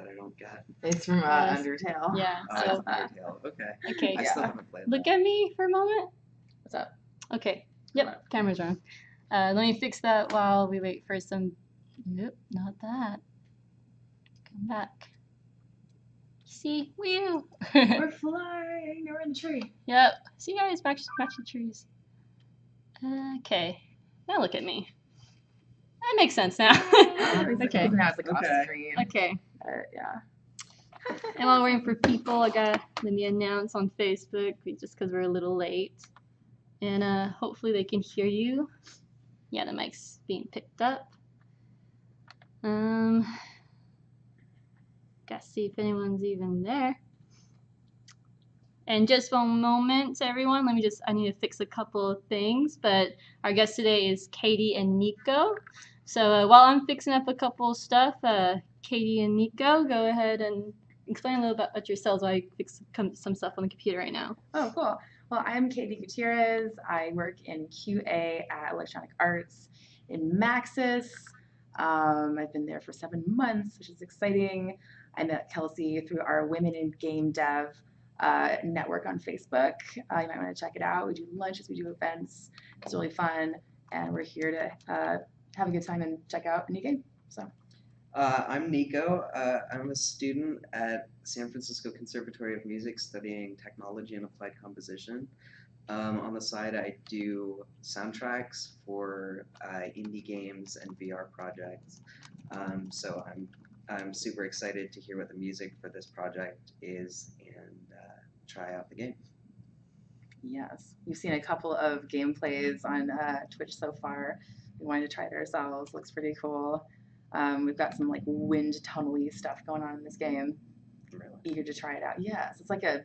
that I don't get? It's from Undertale. Yeah. Oh, So it's Undertale. Okay. okay. I still haven't played Look that. at me for a moment. What's up? Okay. Yep. Camera's on. Let me fix that while we wait for some. Nope, not that. Come back. See, woo! We're flying. We're in the tree. Yep. See, guys, match the trees. Okay. Now look at me. That makes sense now. Okay. Now it's like off Okay. screen. Okay. Yeah. And while we're waiting for people, I gotta let me announce on Facebook just because we're a little late. And hopefully they can hear you. Yeah, the mic's being picked up. Gotta see if anyone's even there. And just one moment, everyone. I need to fix a couple of things. But our guest today is Catie and Niko. So while I'm fixing up a couple of stuff, Catie and Niko, go ahead and explain a little bit about yourselves while I fix some stuff on the computer right now. Oh, cool. Well, I'm Catie Gutierrez. I work in QA at Electronic Arts in Maxis. I've been there for 7 months, which is exciting. I met Kelsey through our Women in Game Dev network on Facebook. You might want to check it out. We do lunches, we do events. It's really fun, and we're here to have a good time and check out a new game. So. I'm Niko. I'm a student at San Francisco Conservatory of Music studying technology and applied composition. On the side, I do soundtracks for indie games and VR projects. So I'm super excited to hear what the music for this project is and try out the game. Yes, we've seen a couple of gameplays on Twitch so far. We wanted to try it ourselves. Looks pretty cool. We've got some like wind tunnel-y stuff going on in this game. Really? Eager to try it out. Yes, it's like a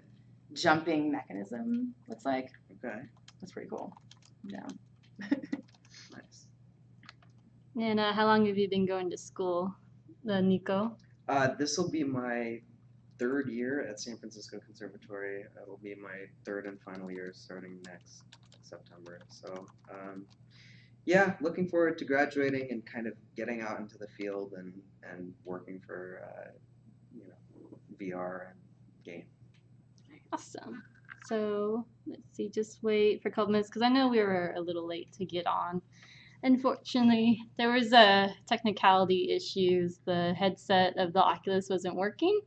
jumping mechanism, looks like. Okay. That's pretty cool. Yeah. Nice. And how long have you been going to school, Niko? This will be my 3rd year at San Francisco Conservatory. It'll be my 3rd and final year starting next September. So, yeah, looking forward to graduating and kind of getting out into the field and working for, VR and game. Awesome. So let's see, just wait for a couple minutes because I know we were a little late to get on. Unfortunately, there was technicality issues. The headset of the Oculus wasn't working,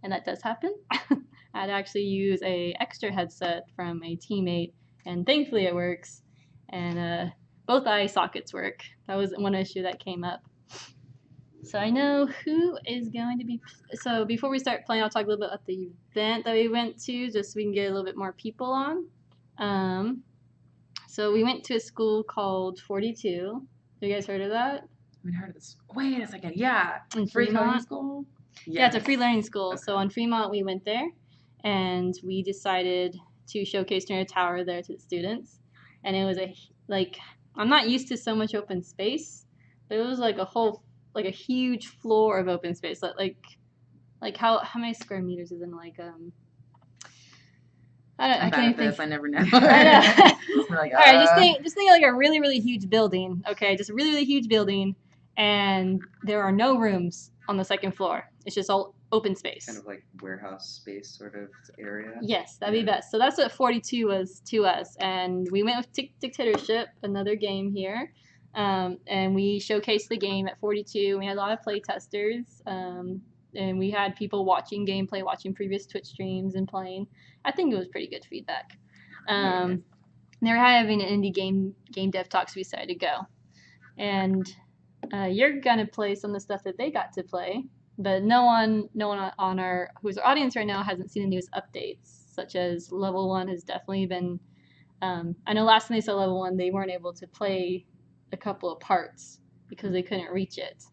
and that does happen. I had to actually use a extra headset from a teammate, and thankfully it works. And both eye sockets work. That was one issue that came up. So I know who is going to be. So before we start playing, I'll talk a little bit about the event that we went to, just so we can get a little bit more people on. So we went to a school called 42. Have you guys heard of that? We've heard of this. Wait a second. Yeah. In Free coding Fremont. school? Yeah, it's a free learning school. Okay. So on Fremont, we went there, and we decided to showcase Tornado Tower there to the students. And it was I'm not used to so much open space, but it was like a huge floor of open space. Like how many square meters is in I can't even think. I never know. I know. Like, All right, just think like a really, really huge building. Okay, just a really, really huge building, and there are no rooms on the 2nd floor. It's just all open space. Kind of like warehouse space sort of area. Yes, that'd be best. So that's what 42 was to us, and we went with Dictatorship, another game here, and we showcased the game at 42. We had a lot of play testers, and we had people watching gameplay, watching previous Twitch streams and playing. I think it was pretty good feedback. They were having an indie game dev talk, so we decided to go. And you're gonna play some of the stuff that they got to play, but no one on who's our audience right now hasn't seen the newest updates, such as level 1 has definitely been. I know last time they saw level 1, they weren't able to play a couple of parts because they couldn't reach it,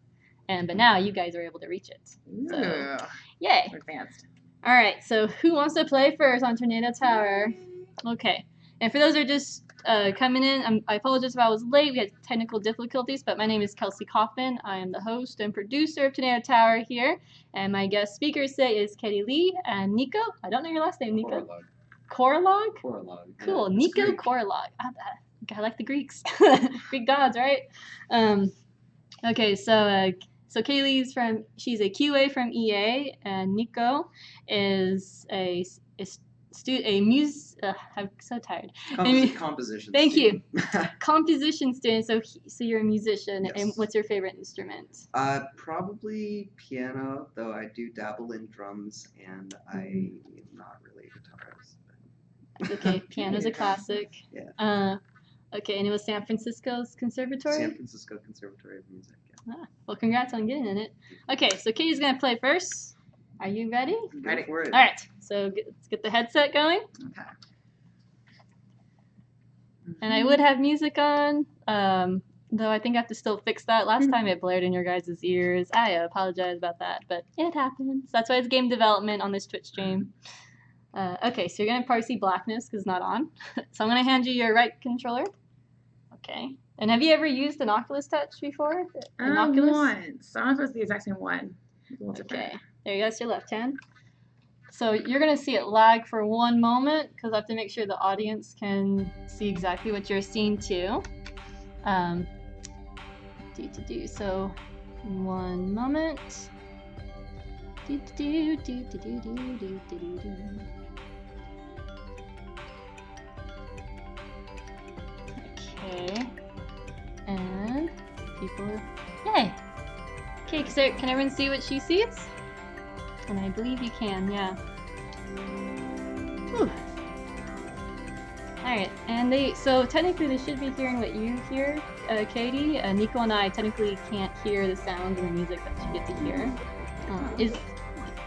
but now you guys are able to reach it. So, yay! We're advanced. All right, so who wants to play first on Tornado Tower? Okay, and for those who are just coming in, I apologize if I was late. We had technical difficulties, but my name is Kelsey Coffman. I am the host and producer of Tornado Tower here, and my guest speaker today is Catie Lee and Niko. I don't know your last name, Niko. Korolog. Korolog? Yeah, Cool, it's Niko Greek. Korolog. I like the Greeks. Greek gods, right? Okay, so So Catie Lee's she's a QA from EA, and Niko is I'm so tired. Composition. Thank student. you. Composition student. So you're a musician, Yes. and what's your favorite instrument? Probably piano, though I do dabble in drums, and I'm not really a guitarist. Okay, piano's a classic. Yeah. Okay, and it was San Francisco's conservatory? San Francisco Conservatory of Music. Yeah. Well, congrats on getting in it. Okay, so Katie's going to play first. Are you ready? Ready for it. All right, so let's get the headset going. Okay. And I would have music on, though I think I have to still fix that. Last time it blared in your guys' ears. I apologize about that, but it happens. That's why it's game development on this Twitch stream. Okay, so you're going to probably see blackness because it's not on. So I'm going to hand you your right controller. Okay. And have you ever used an Oculus Touch before? An Oculus? Once. I don't know if it's the exact same one. Okay. There you go. That's your left hand. So you're going to see it lag for one moment because I have to make sure the audience can see exactly what you're seeing too. So one moment. Okay. And people are... Yay! Okay, can everyone see what she sees? And I believe you can, yeah. Whew. Alright, and so technically they should be hearing what you hear, Catie. Niko and I technically can't hear the sounds and the music that you get to hear.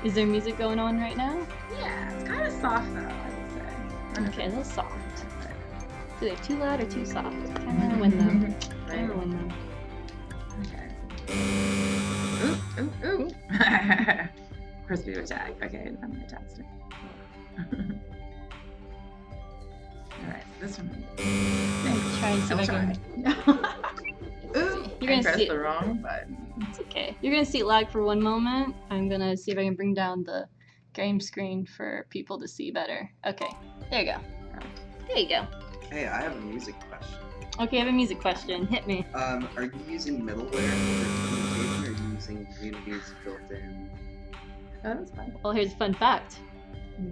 Is there music going on right now? Yeah, it's kind of soft though, I would say. Okay, a little soft. So they're too loud or too soft? Kind of win them. Kind of win them. Okay. Ooh, ooh, ooh. Crispy attack. Okay, I'm gonna test it. Alright, this one. Try and see if I can. Ooh, You're gonna pressed see the wrong button. It's okay. You're gonna see it lag for one moment. I'm gonna see if I can bring down the game screen for people to see better. Okay, there you go. There you go. Hey, I have a music question. Okay, I have a music question. Hit me. Are you using middleware for communication, or are you using Unity's built-in? Oh, that's fine. Well, here's a fun fact.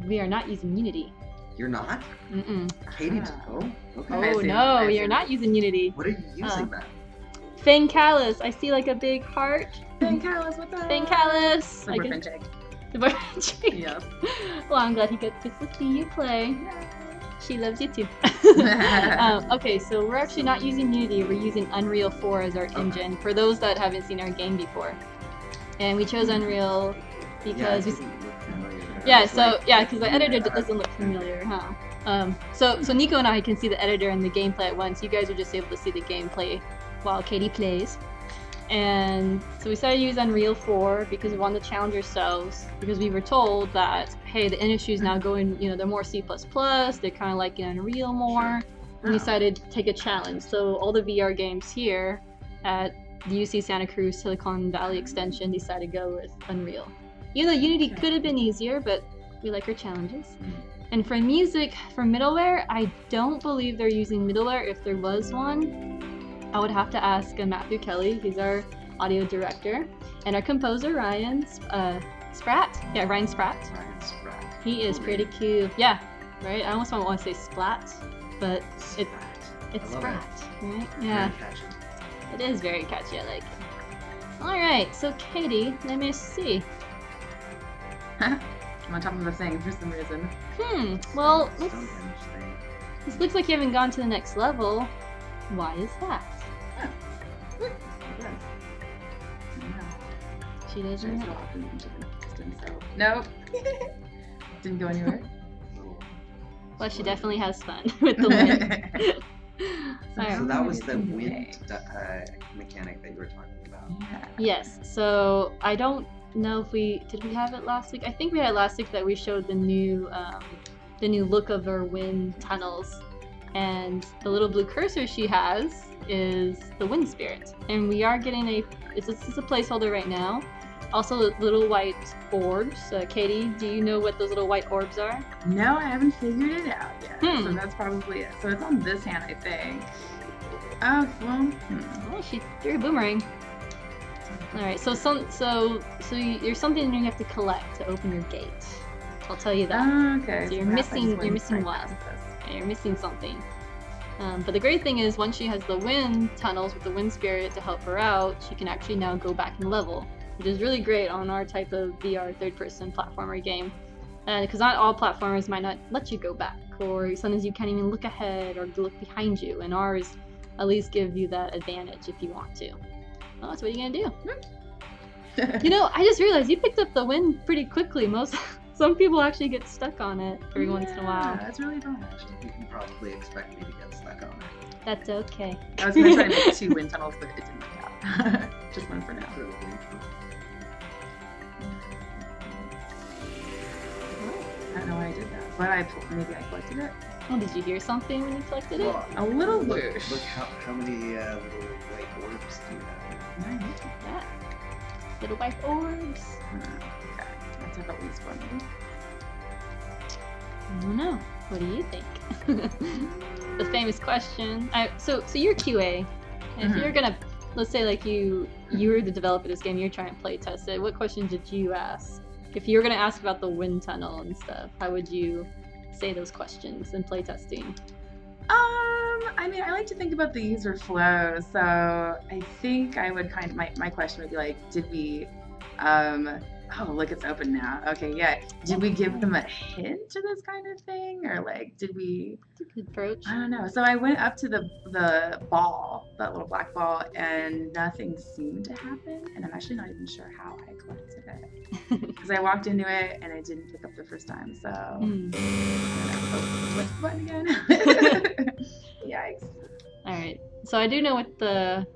We are not using Unity. You're not? Mm-mm. Katie, Ah. okay. Oh no, we are not using Unity. What are you using then? Fang Callus. I see like a big heart. Fang Callus, what's up? Fang Callus. The boyfriend chick. The boyfriend chick. Yep. Well, I'm glad he gets to see you play. She loves you too. Okay, so we're actually not using Unity. We're using Unreal 4 as our engine for those that haven't seen our game before. And we chose Unreal because because the editor doesn't look familiar, huh? So Niko and I can see the editor and the gameplay at once. You guys are just able to see the gameplay while Catie plays. And so we decided to use Unreal 4 because we wanted to challenge ourselves, because we were told that, hey, the industry is now going, they're more C++, they're kind of like in Unreal more, and we decided to take a challenge. So all the VR games here at the UC Santa Cruz Silicon Valley extension decided to go with Unreal. Even though Unity could have been easier, but we like our challenges. And for music, for middleware, I don't believe they're using middleware. If there was one, I would have to ask Matthew Kelly. He's our audio director. And our composer, Ryan Spratt. Yeah, Ryan Spratt. Ryan Spratt. He is pretty cute. Yeah, right? I almost want to say Splat, but it's Spratt, right? Yeah. Very catchy. It is very catchy, I like it. Alright, so Catie, let me see. I'm on top of the thing for some reason. Well, Stonehenge thing. this looks like you haven't gone to the next level. Why is that? She doesn't know. Nope. Didn't go anywhere. Well, she definitely has fun with the wind. So that was the wind mechanic that you were talking about. Yes, so I don't know if did we have it last week? I think we had last week that we showed the new look of our wind tunnels, and the little blue cursor she has is the wind spirit, and we are getting this is a placeholder right now. Also, little white orbs. Catie, do you know what those little white orbs are? No, I haven't figured it out yet. So that's probably it. So it's on this hand, I think. Oh, well. Oh, she threw a boomerang. All right. So there's something you have to collect to open your gate. I'll tell you that. Oh, okay. So you're perhaps I just missing went one. right past this. Yeah, you're missing something. But the great thing is, once she has the wind tunnels with the wind spirit to help her out, she can actually now go back and level, which is really great on our type of VR third-person platformer game. Because not all platformers might not let you go back, or sometimes you can't even look ahead or look behind you, and ours at least give you that advantage if you want to. Well, that's what you're gonna do. You know, I just realized you picked up the wind pretty quickly. Some people actually get stuck on it every once in a while. Yeah, that's really fun. You can probably expect me to get stuck on it. That's okay. I was gonna try to make 2 wind tunnels, but it didn't work out. Just 1 for now. I don't know why I did that, but maybe I collected it. Oh, did you hear something when you collected it? Well, A little look whoosh. how many little white orbs do you have? Nice. Yeah. Little white orbs. Okay, let's have at least 1 maybe. I don't know. What do you think? The famous question. So you're QA. And if you're gonna, let's say like you were the developer of this game, you're trying to play test it. What questions did you ask? If you were gonna ask about the wind tunnel and stuff, how would you say those questions in play testing? I mean, I like to think about the user flow, so I think I would my question would be like, did we, oh, look, it's open now. Okay, yeah. Did we give them a hint to this kind of thing? Or like, did we? That's a good approach. I don't know. So I went up to the ball, that little black ball, and nothing seemed to happen. And I'm actually not even sure how I collected it. Because I walked into it and I didn't pick up the first time, so. I don't know. Oh, what's the button again? Yikes. Alright. So I do know with the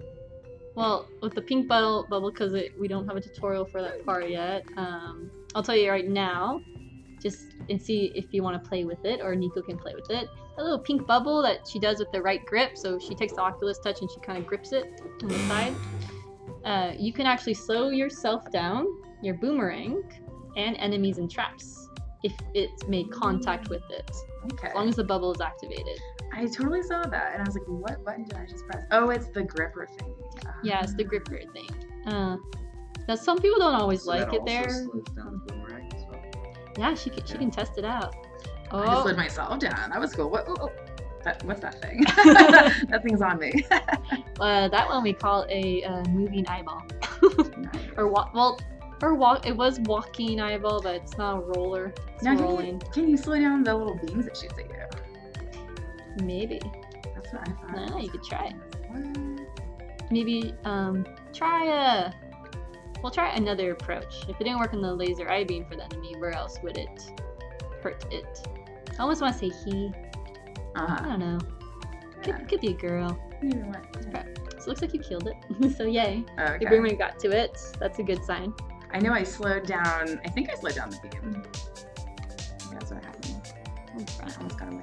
pink bubble, because we don't have a tutorial for that part yet, I'll tell you right now, just and see if you want to play with it, or Niko can play with it. A little pink bubble that she does with the right grip, so she takes the Oculus Touch and she kind of grips it on the side. You can actually slow yourself down, your boomerang, and enemies and traps, if it's made contact with it. Okay. As long as the bubble is activated. I totally saw that, and I was like, what button did I just press? Oh, it's the gripper thing. Yeah, it's the gripper thing. Now some people don't always like that it also there. slows down the boomerang as well. Yeah, she can test it out. I just Oh, slowed myself down. That was cool. What? Oh. What's that thing? That thing's on me. that one we call a moving eyeball. It was walking eyeball, but it's not a roller. It's Now, rolling. can you slow down the little beams it shoots at you? Maybe. That's what I thought. No, you could try it. What? Maybe try another approach. If it didn't work in the laser eye beam for the enemy, where else would it hurt it? I almost want to say he. I don't know. Could be a girl. Maybe what? So it looks like you killed it. So yay. Okay. Your boomerang got to it. That's a good sign. I know I slowed down. I think I slowed down the beam. That's what happened. I almost got away.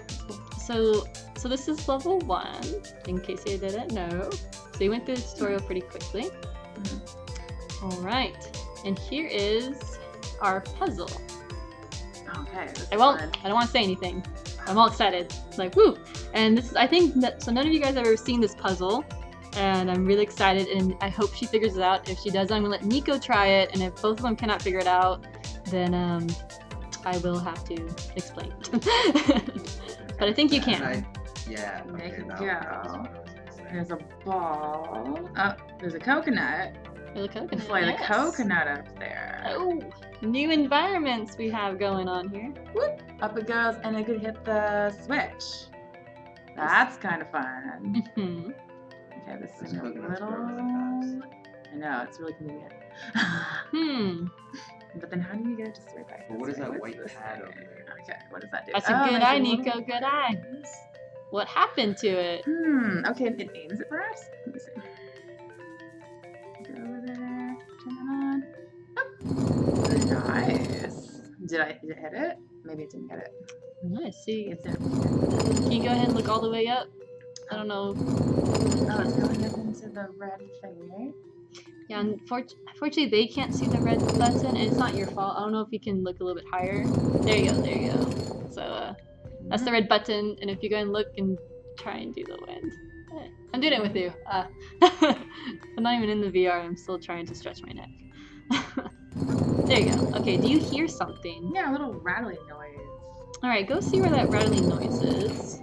So this is level 1, in case you didn't know. So you went through the tutorial pretty quickly. Alright, and here is our puzzle. Okay. I don't want to say anything. I'm all excited. It's like, woo! And this is, I think that, so none of you guys have ever seen this puzzle, and I'm really excited, and I hope she figures it out. If she does, I'm gonna let Niko try it, and if both of them cannot figure it out, then I will have to explain. But I think you can. Yeah. Make Okay, it that go. was what I was gonna say. There's a ball. Oh, there's a coconut. Feel the coconut. Fly the Yes. coconut up there. Oh, new environments we have going on here. Whoop, up it goes, and I could hit the switch. That's kind of fun. Mhm. Okay, this Those is a coconuts little. grow really fast. I know, it's really convenient. But then how do you get it to swing back? Well, what this is way? that What's white this pad thing? over there? Okay, what does that do? That's a Oh, good there's eye, little Niko. Good eye. buttons. What happened to it? Okay, it aims it for us. Let me see. Go over there, turn it on. Oh. Nice. Did it hit it? Maybe it didn't hit it. I see. It's in. Can you go ahead and look all the way up? I don't know. Oh, it's going up into the red thing, right? Yeah, unfortunately they can't see the red button, and it's not your fault. I don't know if you can look a little bit higher. There you go, there you go. So that's the red button, and if you go and look and try and do the wind. I'm doing it with you. I'm not even in the VR. I'm still trying to stretch my neck. There you go. Okay, do you hear something? Yeah, a little rattling noise. Alright, go see where that rattling noise is.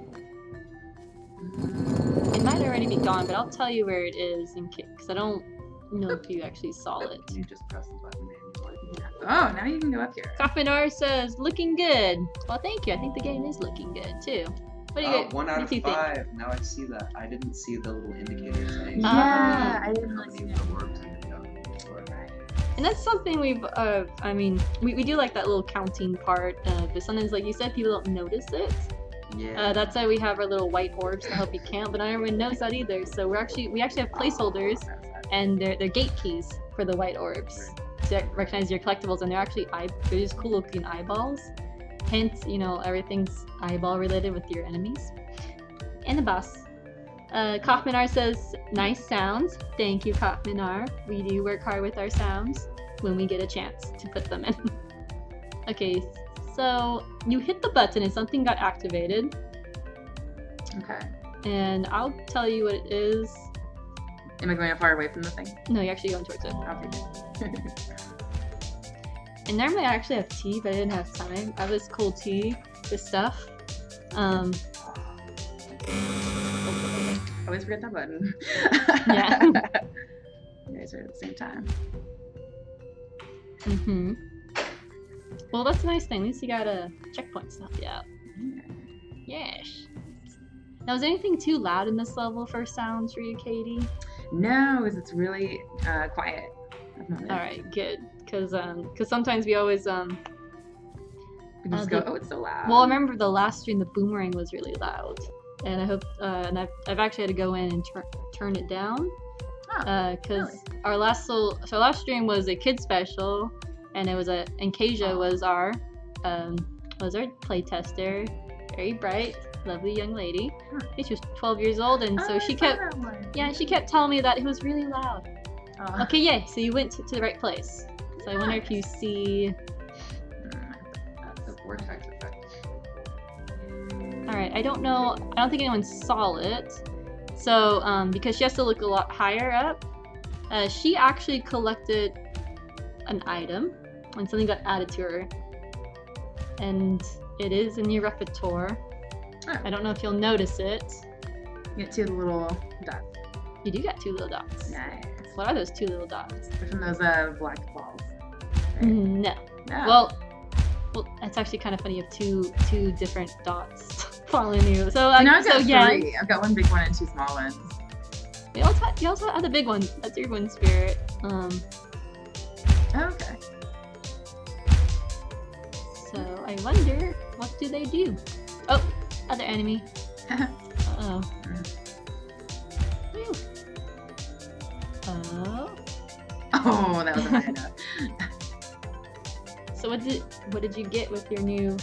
It might already be gone, but I'll tell you where it is in case, because I don't know if you actually saw it. You just press the button manually. Oh, now you can go up here. Coffman says, looking good. Well, thank you. I think the game is looking good, too. What do you get? 1 out what of do you 5. think? Now I see that. I didn't see the little indicator saying. Yeah, Ah. I didn't really see it. And that's something we've, I mean, we do like that little counting part, but sometimes, like you said, people don't notice it. Yeah. That's why we have our little white orbs to help you count, but not everyone knows that either. So we actually have placeholders, and they're gate keys for the white orbs to recognize your collectibles, and they're just cool looking eyeballs. Hence, you know, everything's eyeball related with your enemies. And the boss. Kaufmanar says, nice sounds. Thank you, Kaufmanar. We do work hard with our sounds when we get a chance to put them in. Okay, so you hit the button and something got activated. Okay. And I'll tell you what it is. Am I going far away from the thing? No, you're actually going towards it. Okay. And normally I actually have tea, but I didn't have time. I have this cool tea, this stuff. Always forget that button. Yeah. You guys are at the same time. Mm-hmm. Well, that's a nice thing. At least you got a checkpoint to help you out. Yes. Now, is anything too loud in this level for sounds for you, Katie? No, it's really quiet. All right, good. Because sometimes we always People just go, oh, it's so loud. Well, I remember the last stream, the boomerang was really loud, and I hope and I've actually had to go in and turn it down. Because really? our last stream was a kid special, and it was and Kasia was our play tester, very bright, lovely young lady. She was 12 years old, and so she kept telling me that it was really loud. Okay, yay! So you went to the right place. So I wonder if you see. The vortex effect. All right, I don't know. I don't think anyone saw it. So because she has to look a lot higher up, she actually collected an item, and something got added to her, and it is in your repertoire. Oh. I don't know if you'll notice it. You get 2 little dots. You do got 2 little dots. Nice. What are those 2 little dots? They're from those black balls. Right? No. No. Well, it's actually kind of funny. You have two different dots following you. So no, I've got yeah. 3. I've got 1 big one and 2 small ones. You also have the big one. That's your wind spirit. Okay. So I wonder, what do they do? Oh, other enemy. Uh-oh. Whew. Oh. Oh, that was a high enough. So what did you get with your new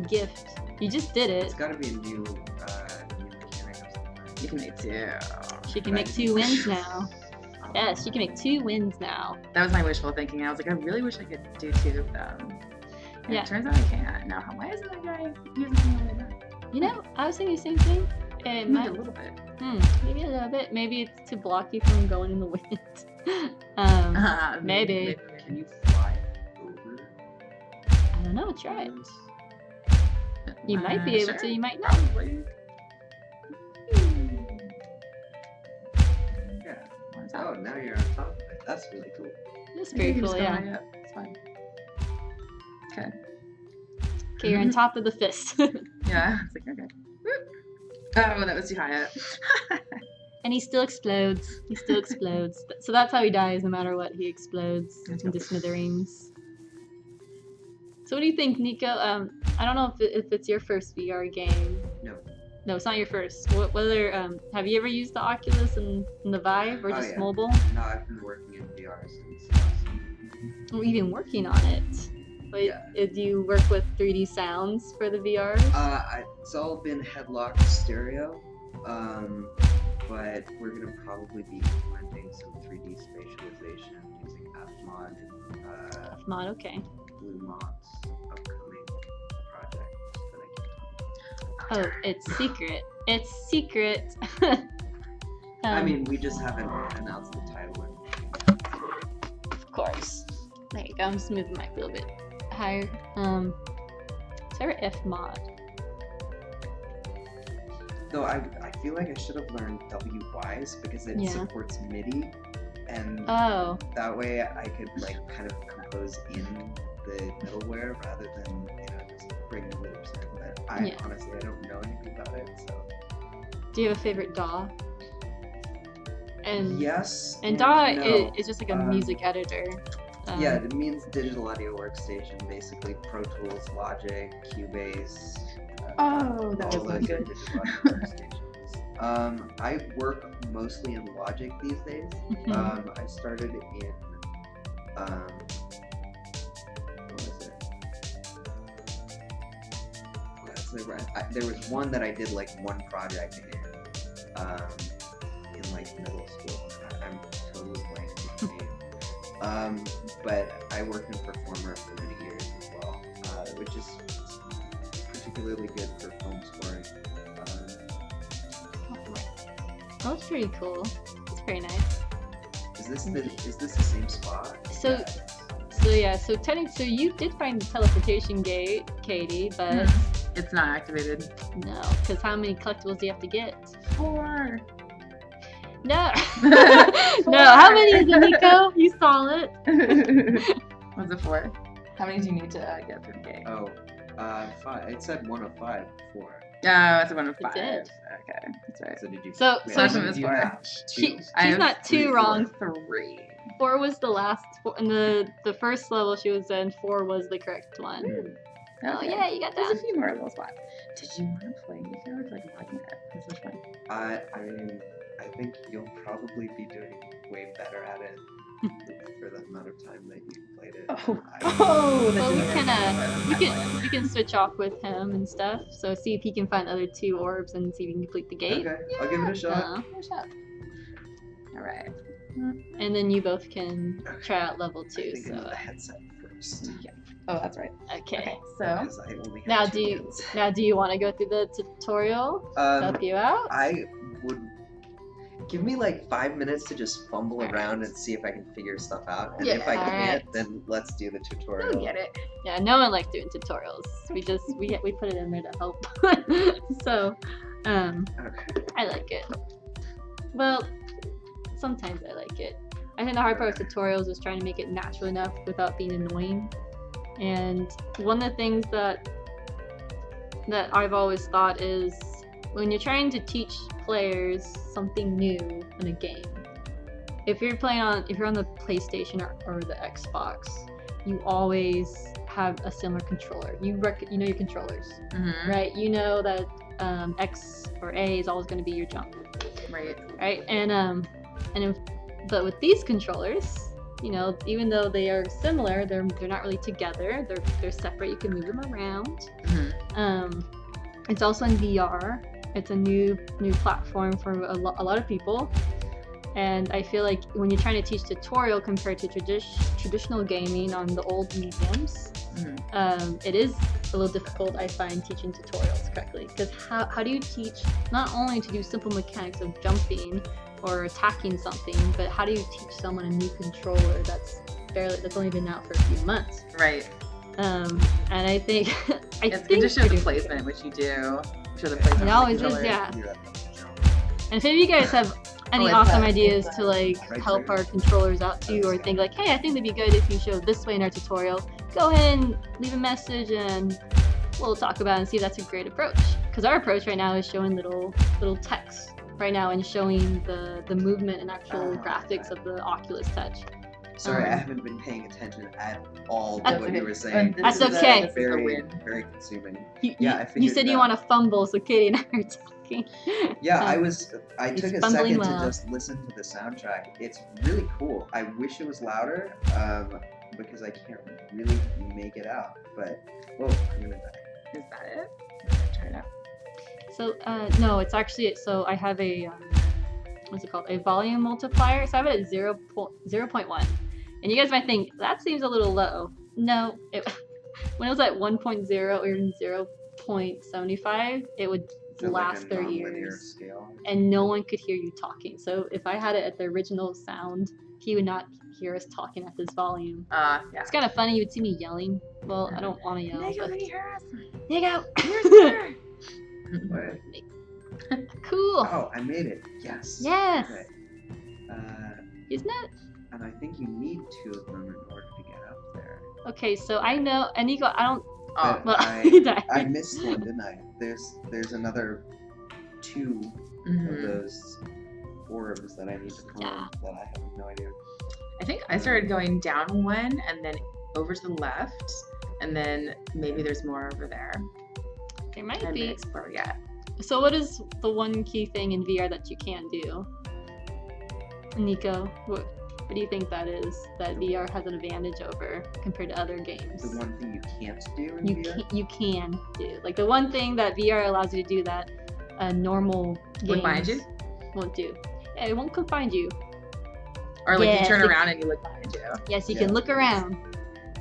gift? You just did It's it. got to be a new mechanic or something. You can make 2. She can make 2 wins now. Yes, she can make 2 wins now. That was my wishful thinking. I was like, I really wish I could do 2 of them. And Yeah. It turns out I can't. Now, why isn't that guy using something like that? You know, I was thinking the same thing. It Maybe might, a little bit. maybe a little bit. Maybe it's to block you from going in the wind. Maybe. Can you fly over? I don't know. Try it. You might be able Sure. to. You might not. Probably. Yeah. What's Oh, up? now you're on top of it. That's really cool. That's You very can cool. just go Yeah. right up. It's fine. Okay. Okay, you're on top of the fist. Yeah. It's like, okay. Whoop. Oh, that was too high up. And he still explodes. He still explodes. So that's how he dies, no matter what. He explodes Let's into go. smithereens. So what do you think, Nico? I don't know if it's your first VR game. No. No, it's not your first. Whether have you ever used the Oculus and the Vive, or Oh, just yeah. mobile? No, I've been working in VR since last year. Or even working on it? But Yeah. do you work with 3D sounds for the VR? It's all been headlocked stereo, but we're gonna probably be implementing some 3D spatialization using AppMod and Not okay. BlueMod's upcoming project that I can talk about. Oh, it's secret. It's secret. I mean, we just haven't announced the title. Of course. There you go. I'm just moving the mic a little bit higher. Favorite F mod. Though I feel like I should have learned WYs because it supports MIDI, and that way I could like kind of compose in the middleware rather than just bring the loops in. But honestly I don't know anything about it. So. Do you have a favorite DAW? And yes. And DAW is just like a music editor. Yeah, it means digital audio workstation, basically Pro Tools, Logic, Cubase. That was really good. Digital audio workstations. I work mostly in Logic these days. I started in what was it? There was one that I did like one project in like middle school. I'm totally blanking. But I worked in Performer for many years as well, which is particularly good for film scoring. Oh, that's pretty cool. It's very nice. Is this the same spot? So technically, so you did find the teleportation gate, Catie, but it's not activated. No, because how many collectibles do you have to get? 4. No. No, how many is it, Niko? You saw it. Was it 4? How many do you need to get through the gate? 5. It said 1 of 5 before. Yeah, it's 1 of 5. did. Okay, that's right. So did you? So she's not too wrong. 3. 4 was the last. In the first level she was in, 4 was the correct one. Oh yeah, you got that. There's a few more little spots. Did you want to play Niko or like watching it? This was fun. I mean, I think you'll probably be doing way better at it for the amount of time that you played it. Well, we can switch off with him and stuff. So see if he can find the other 2 orbs and see if he can complete the gate. Okay, I'll give it a shot. All right. And then you both can try out level 2. I think I So need the headset first. Yeah. Oh, that's right. okay. So Because I only have Now 2 do hands. you want to go through the tutorial to help you out? I would give me like 5 minutes to just fumble around and see if I can figure stuff out. And if I can't, then let's do the tutorial. you'll get it. Yeah, no one likes doing tutorials. We put it in there to help. So, Okay. I like it. Well, sometimes I like it. I think the hard part with tutorials is trying to make it natural enough without being annoying. And one of the things that I've always thought is when you're trying to teach players something new in a game, if you're on the PlayStation or the Xbox, you always have a similar controller. You know your controllers, right? You know that X or A is always going to be your jump, Right. But with these controllers, even though they are similar, they're not really together. They're separate. You can move them around. It's also in VR. It's a new platform for a lot of people. And I feel like when you're trying to teach tutorial compared to traditional gaming on the old mediums, it is a little difficult, I find, teaching tutorials correctly. Because how do you teach not only to do simple mechanics of jumping or attacking something, but how do you teach someone a new controller that's only been out for a few months? Right. And I think it's good to show the placement, which you do. Show the placement. It always is, yeah. And if any of you guys have any awesome ideas to like help our controllers out too, or think like, hey, I think it'd be good if you show this way in our tutorial, go ahead and leave a message and we'll talk about it and see if that's a great approach. Because our approach right now is showing little text right now and showing the movement and actual graphics of the Oculus Touch. Sorry, I haven't been paying attention at all to what you were saying. That's okay. It's very consuming. You said you want to fumble, so Catie and I are talking. Yeah, I took a second well. to just listen to the soundtrack. It's really cool. I wish it was louder, because I can't really make it out. But, whoa, I'm gonna die. Is that it? Try it out. So, no, it's actually, so I have a, what's it called? A volume multiplier. So I have it at 0.1. And you guys might think, that seems a little low. No, when it was at 1.0 or even 0.75, it would So last like a their non-linear ears, scale. and no one could hear you talking. So if I had it at the original sound, he would not hear us talking at this volume. Yeah. It's kind of funny. You would see me yelling. Well, I don't want to yell. Niko, But can you hear us? Niko. Wait. Cool. Oh, I made it. Yes. Yes. Okay. Isn't it? And I think you need 2 of them in order to get up there. Okay, so I know. And Niko, I don't. Oh, But well, he died. I missed one, didn't I? There's another 2 of those orbs that I need to form that I have no idea. I think I started going down one and then over to the left, and then maybe there's more over there. There might I haven't be. explored yet. So what is the one key thing in VR that you can't do? Niko, what do you think that is that VR has an advantage over compared to other games? The one thing you can't do in You VR? you can do. Like the one thing that VR allows you to do that normal games Look behind you? won't do. Yeah, it won't confine you. Or like Yes, you turn like- around and you look behind you. Yes, you Yeah. can look around.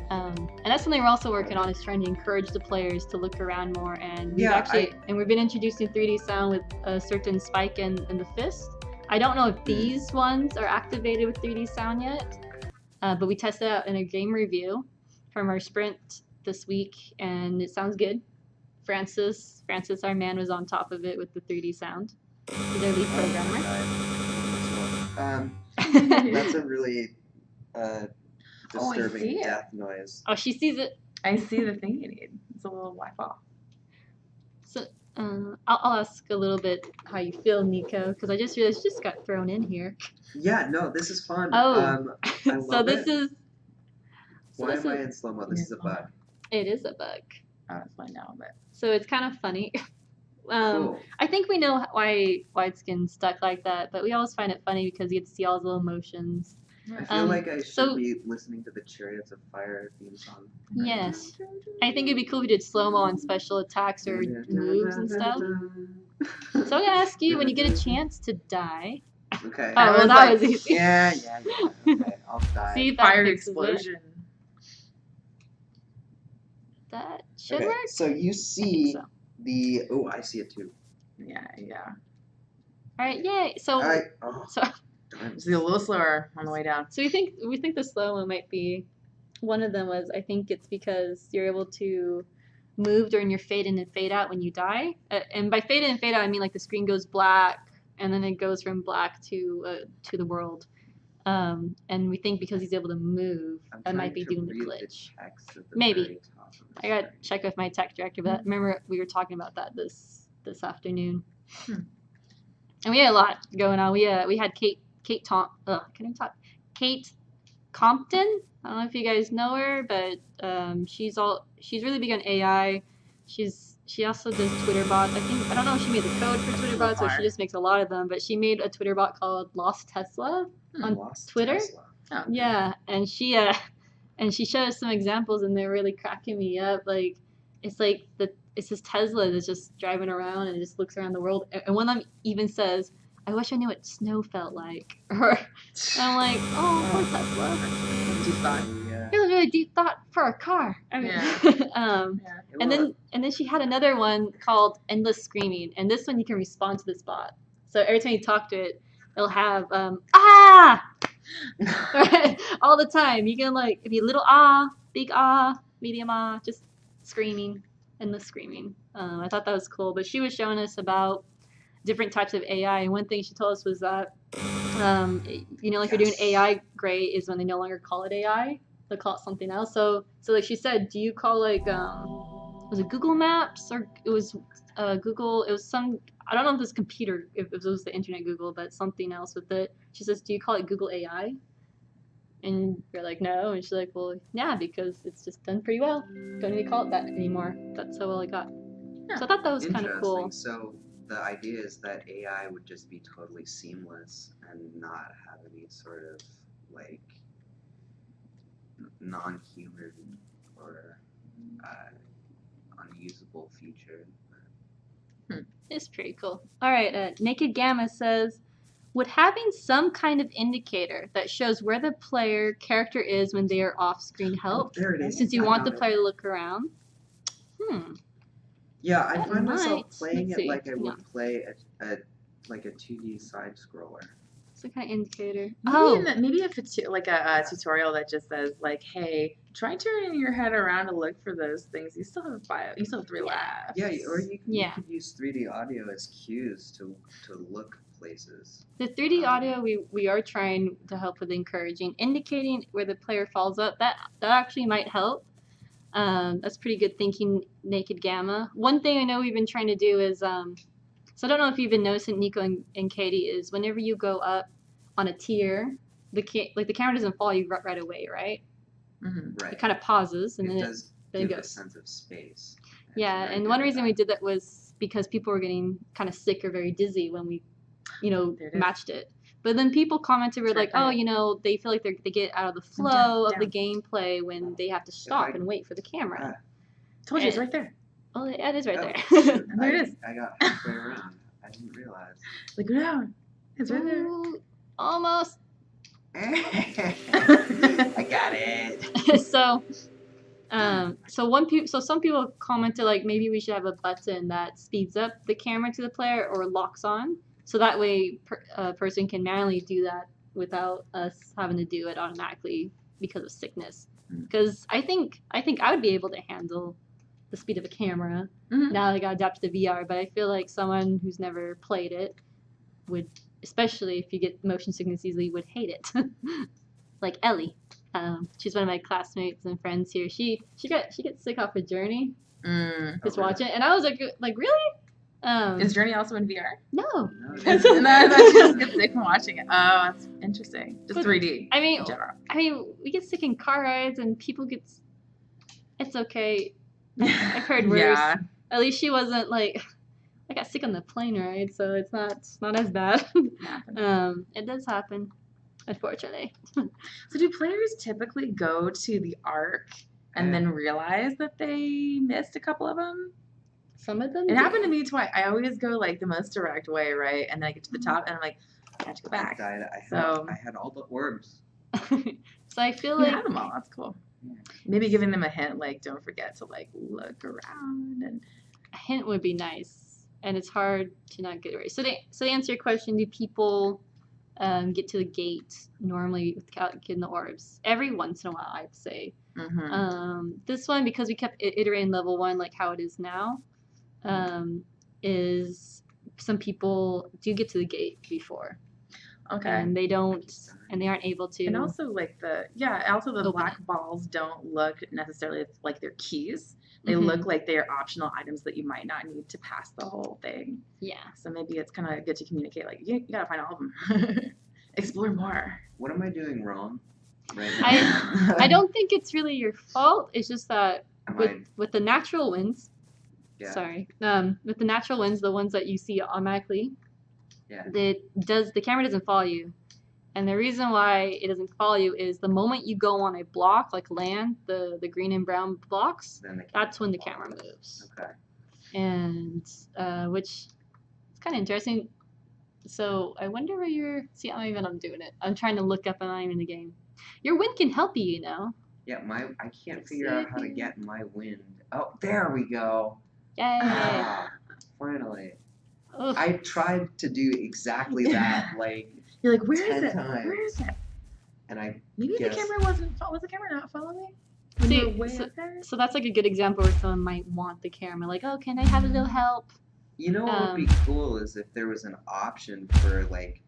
And that's something we're also working on, is trying to encourage the players to look around more. And we've we've been introducing 3D sound with a certain spike in the fist. I don't know if these ones are activated with 3D sound yet, but we tested out in a game review from our sprint this week, and it sounds good. Francis, our man, was on top of it with the 3D sound. He's our lead programmer. That's a really disturbing see it. death noise. Oh, she sees it. I see the thing you need. It's a little Wi-Fi. So I'll ask a little bit how you feel, Niko, because I just realized you just got thrown in here. Yeah, no, this is fun. Oh, I so love this it. is. Why am I in slow-mo? This is a bug. It is a bug. Oh, it's fine now, but So it's kind of funny. Cool. I think we know why it's getting stuck like that, but we always find it funny because you get to see all his little emotions. I feel like I should so- be listening to the Chariots of Fire theme song. Yes. I think it'd be cool if you did slow-mo on special attacks or moves and stuff. So I'm gonna ask you, when you get a chance to die. Okay. Oh, well, was that like, was easy. Yeah. Okay, I'll die. See if that fire fixes it. explosion. That should Okay, work. so you see so. the. Oh, I see it too. Yeah. All right, yay. So Oh, darn. Just be a little slower on the way down. we think the slow-mo might be one of them. Was I think it's because you're able to move during your fade in and fade out when you die. And by fade in and fade out, I mean like the screen goes black and then it goes from black to the world. And we think because he's able to move, I'm that might trying be to doing the read glitch. text at the Maybe. very top of the I gotta screen. check with my tech director, but remember we were talking about that this afternoon. And we had a lot going on. We had Kate Compton. I don't know if you guys know her, but she's really big on AI. She also does Twitter bots. I don't know if she made the code for Twitter bots or she just makes a lot of them, but she made a Twitter bot called Lost Tesla on Lost Twitter. Tesla. Oh, Yeah, and she showed us some examples, and they're really cracking me up. Like it's this Tesla that's just driving around and it just looks around the world. And one of them even says, "I wish I knew what snow felt like." Or and I'm like, "Oh, poor Tesla. Deep thought. Yeah. It was really deep thought for a car." I mean, Yeah. and then she had another one called Endless Screaming, and this one you can respond to this bot. So every time you talk to it, it'll have ah all the time. You can like if you little big medium just screaming, endless screaming. I thought that was cool. But she was showing us about different types of AI, and one thing she told us was that like you're doing AI great is when they no longer call it AI, they'll call it something else. So like she said, do you call like was it Google Maps or it was Google? It was some, I don't know if it was computer, if it was the internet Google, but something else with it. She says, do you call it Google AI? And you're like, no. And she's like, well, yeah, because it's just done pretty well. Don't need to call it that anymore. That's how well it got. So I thought that was kind of cool. So the idea is that AI would just be totally seamless and not have any sort of like non-human or unusable feature. It's pretty cool. All right, Naked Gamma says, would having some kind of indicator that shows where the player character is when they are off screen help? There it is. Since you I want the found it. player to look around. Yeah, I That find myself might. playing Let's it see. like I Hang would on. play like a 2D side scroller. Some kind of indicator. Maybe if it's like a tutorial that just says like, hey, try turning your head around to look for those things. You still have 3 left. Yeah, or you Yeah. could use 3D audio as cues to look places. The 3D audio we are trying to help with encouraging, indicating where the player falls up. That actually might help. That's pretty good thinking, Naked Gamma. One thing I know we've been trying to do is so I don't know if you've been noticing, Niko and Catie, is whenever you go up on a tier, the camera doesn't follow you right away, right? Mm-hmm. Right. It kind of pauses and it then does then it give a goes. sense of space. Yeah, It's very and good one at reason that. we did that was because people were getting kind of sick or very dizzy when we, There it is. matched it. But then people commented, were It's like, right oh, they feel like they get out of the Zoom flow down, of the gameplay when they have to stop and wait for the camera. Told you it's right there. Oh, yeah, it is right Oh, there. shoot, There it is. I got halfway around. I didn't realize. Look down. It's right there. Ooh, almost. I got it. So some people commented like maybe we should have a button that speeds up the camera to the player or locks on, so that way a person can manually do that without us having to do it automatically because of sickness. Because I think I would be able to handle the speed of a camera. Mhm. Now I got adapted to VR, but I feel like someone who's never played it would, especially if you get motion sickness easily, would hate it. Like Ellie. She's one of my classmates and friends here. She gets sick off of Journey. Just watch it, and I was like really? Is Journey also in VR? No. No, I thought she just gets sick from watching it. Oh, that's interesting. Just But, 3D I mean, in general. we get sick in car rides, and people get. It's okay. I've heard worse. Yeah. At least she wasn't like. I got sick on the plane ride, so it's not as bad. It does happen, unfortunately. So do players typically go to the arc and then realize that they missed a couple of them? Some of them. It do. happened to me twice. I always go like the most direct way, right? And then I get to the top and I'm like, I have to go back. I had all the orbs. So I feel You like had them all. That's cool. Yeah. Maybe giving them a hint, like don't forget to like look around and. a hint would be nice, and it's hard to not get it right. So to answer your question, do people get to the gate normally without getting the orbs? Every once in a while, I'd say. Mm-hmm. This one, because we kept iterating level 1 like how it is now, is some people do get to the gate before, Okay. and they don't, and they aren't able to. And also like the Open black balls don't look necessarily like they're keys. They Mhm. look like they're optional items that you might not need to pass the whole thing. Yeah. So maybe it's kind of good to communicate like you gotta find all of them. Explore more. What am I doing wrong right I now? I don't think it's really your fault. It's just that Am with I? with the natural winds. Yeah. Sorry. With the natural winds, the ones that you see automatically, Yeah. the camera doesn't follow you. And the reason why it doesn't follow you is the moment you go on a block, like land, the green and brown blocks, Then that's when the camera moves. Okay. And which is kind of interesting. So I wonder where you're. See, I'm doing it. I'm trying to look up and I'm in the game. Your wind can help you, Yeah, I can't Let's figure see out how to here. get my wind. Oh, there we go. Yay! Ah, finally. Oof. I tried to do exactly that, like, You're like, where is 10 it? times. Where is it? and I Maybe Yes. the camera was the camera not following? When See, you were way up there? So that's like a good example where someone might want the camera, like, oh, can I have a little help? You know what would be cool is if there was an option for like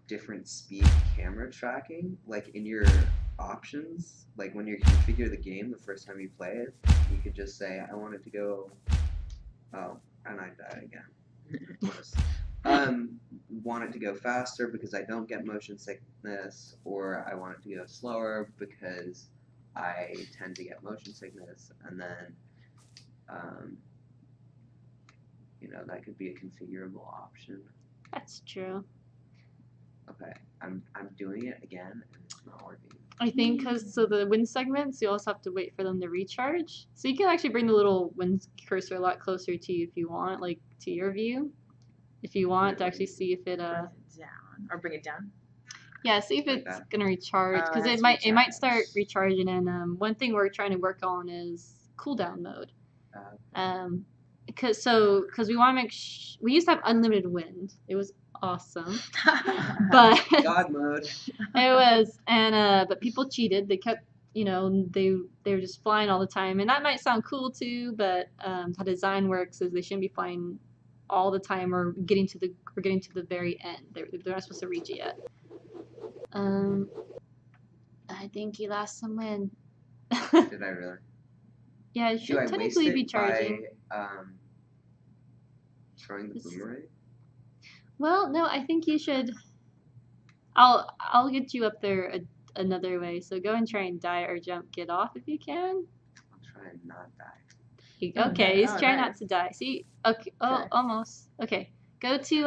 different speed camera tracking, like in your options, like when you configure the game the first time you play it, you could just say, I want it to go. Oh, and I died again. Of course. Want it to go faster because I don't get motion sickness, or I want it to go slower because I tend to get motion sickness, and then that could be a configurable option. That's true. Okay, I'm doing it again and it's not working. I think because the wind segments, you also have to wait for them to recharge. So you can actually bring the little wind cursor a lot closer to you if you want, like to your view. If you want to actually see if it Bring it down or bring it down. Yeah, see if Like it's that. gonna recharge Oh, because it has it to might start recharge. recharging. And one thing we're trying to work on is cooldown mode. because we want to we used to have unlimited wind. It was awesome, but God mode. it was, and but people cheated. They kept, they were just flying all the time, and that might sound cool too, but how design works is they shouldn't be flying all the time or getting to the very end. They're not supposed to reach it yet. I think you lost some wind. Did I really? Yeah, it Do should I waste technically it be charging. by throwing the boomerang? Well, no, I think you should. I'll get you up there another way. So go and try and die or jump, get off if you can. I'll try and not die. Okay, he's trying not nice. to die. See, okay, oh, Okay. almost. Okay, go to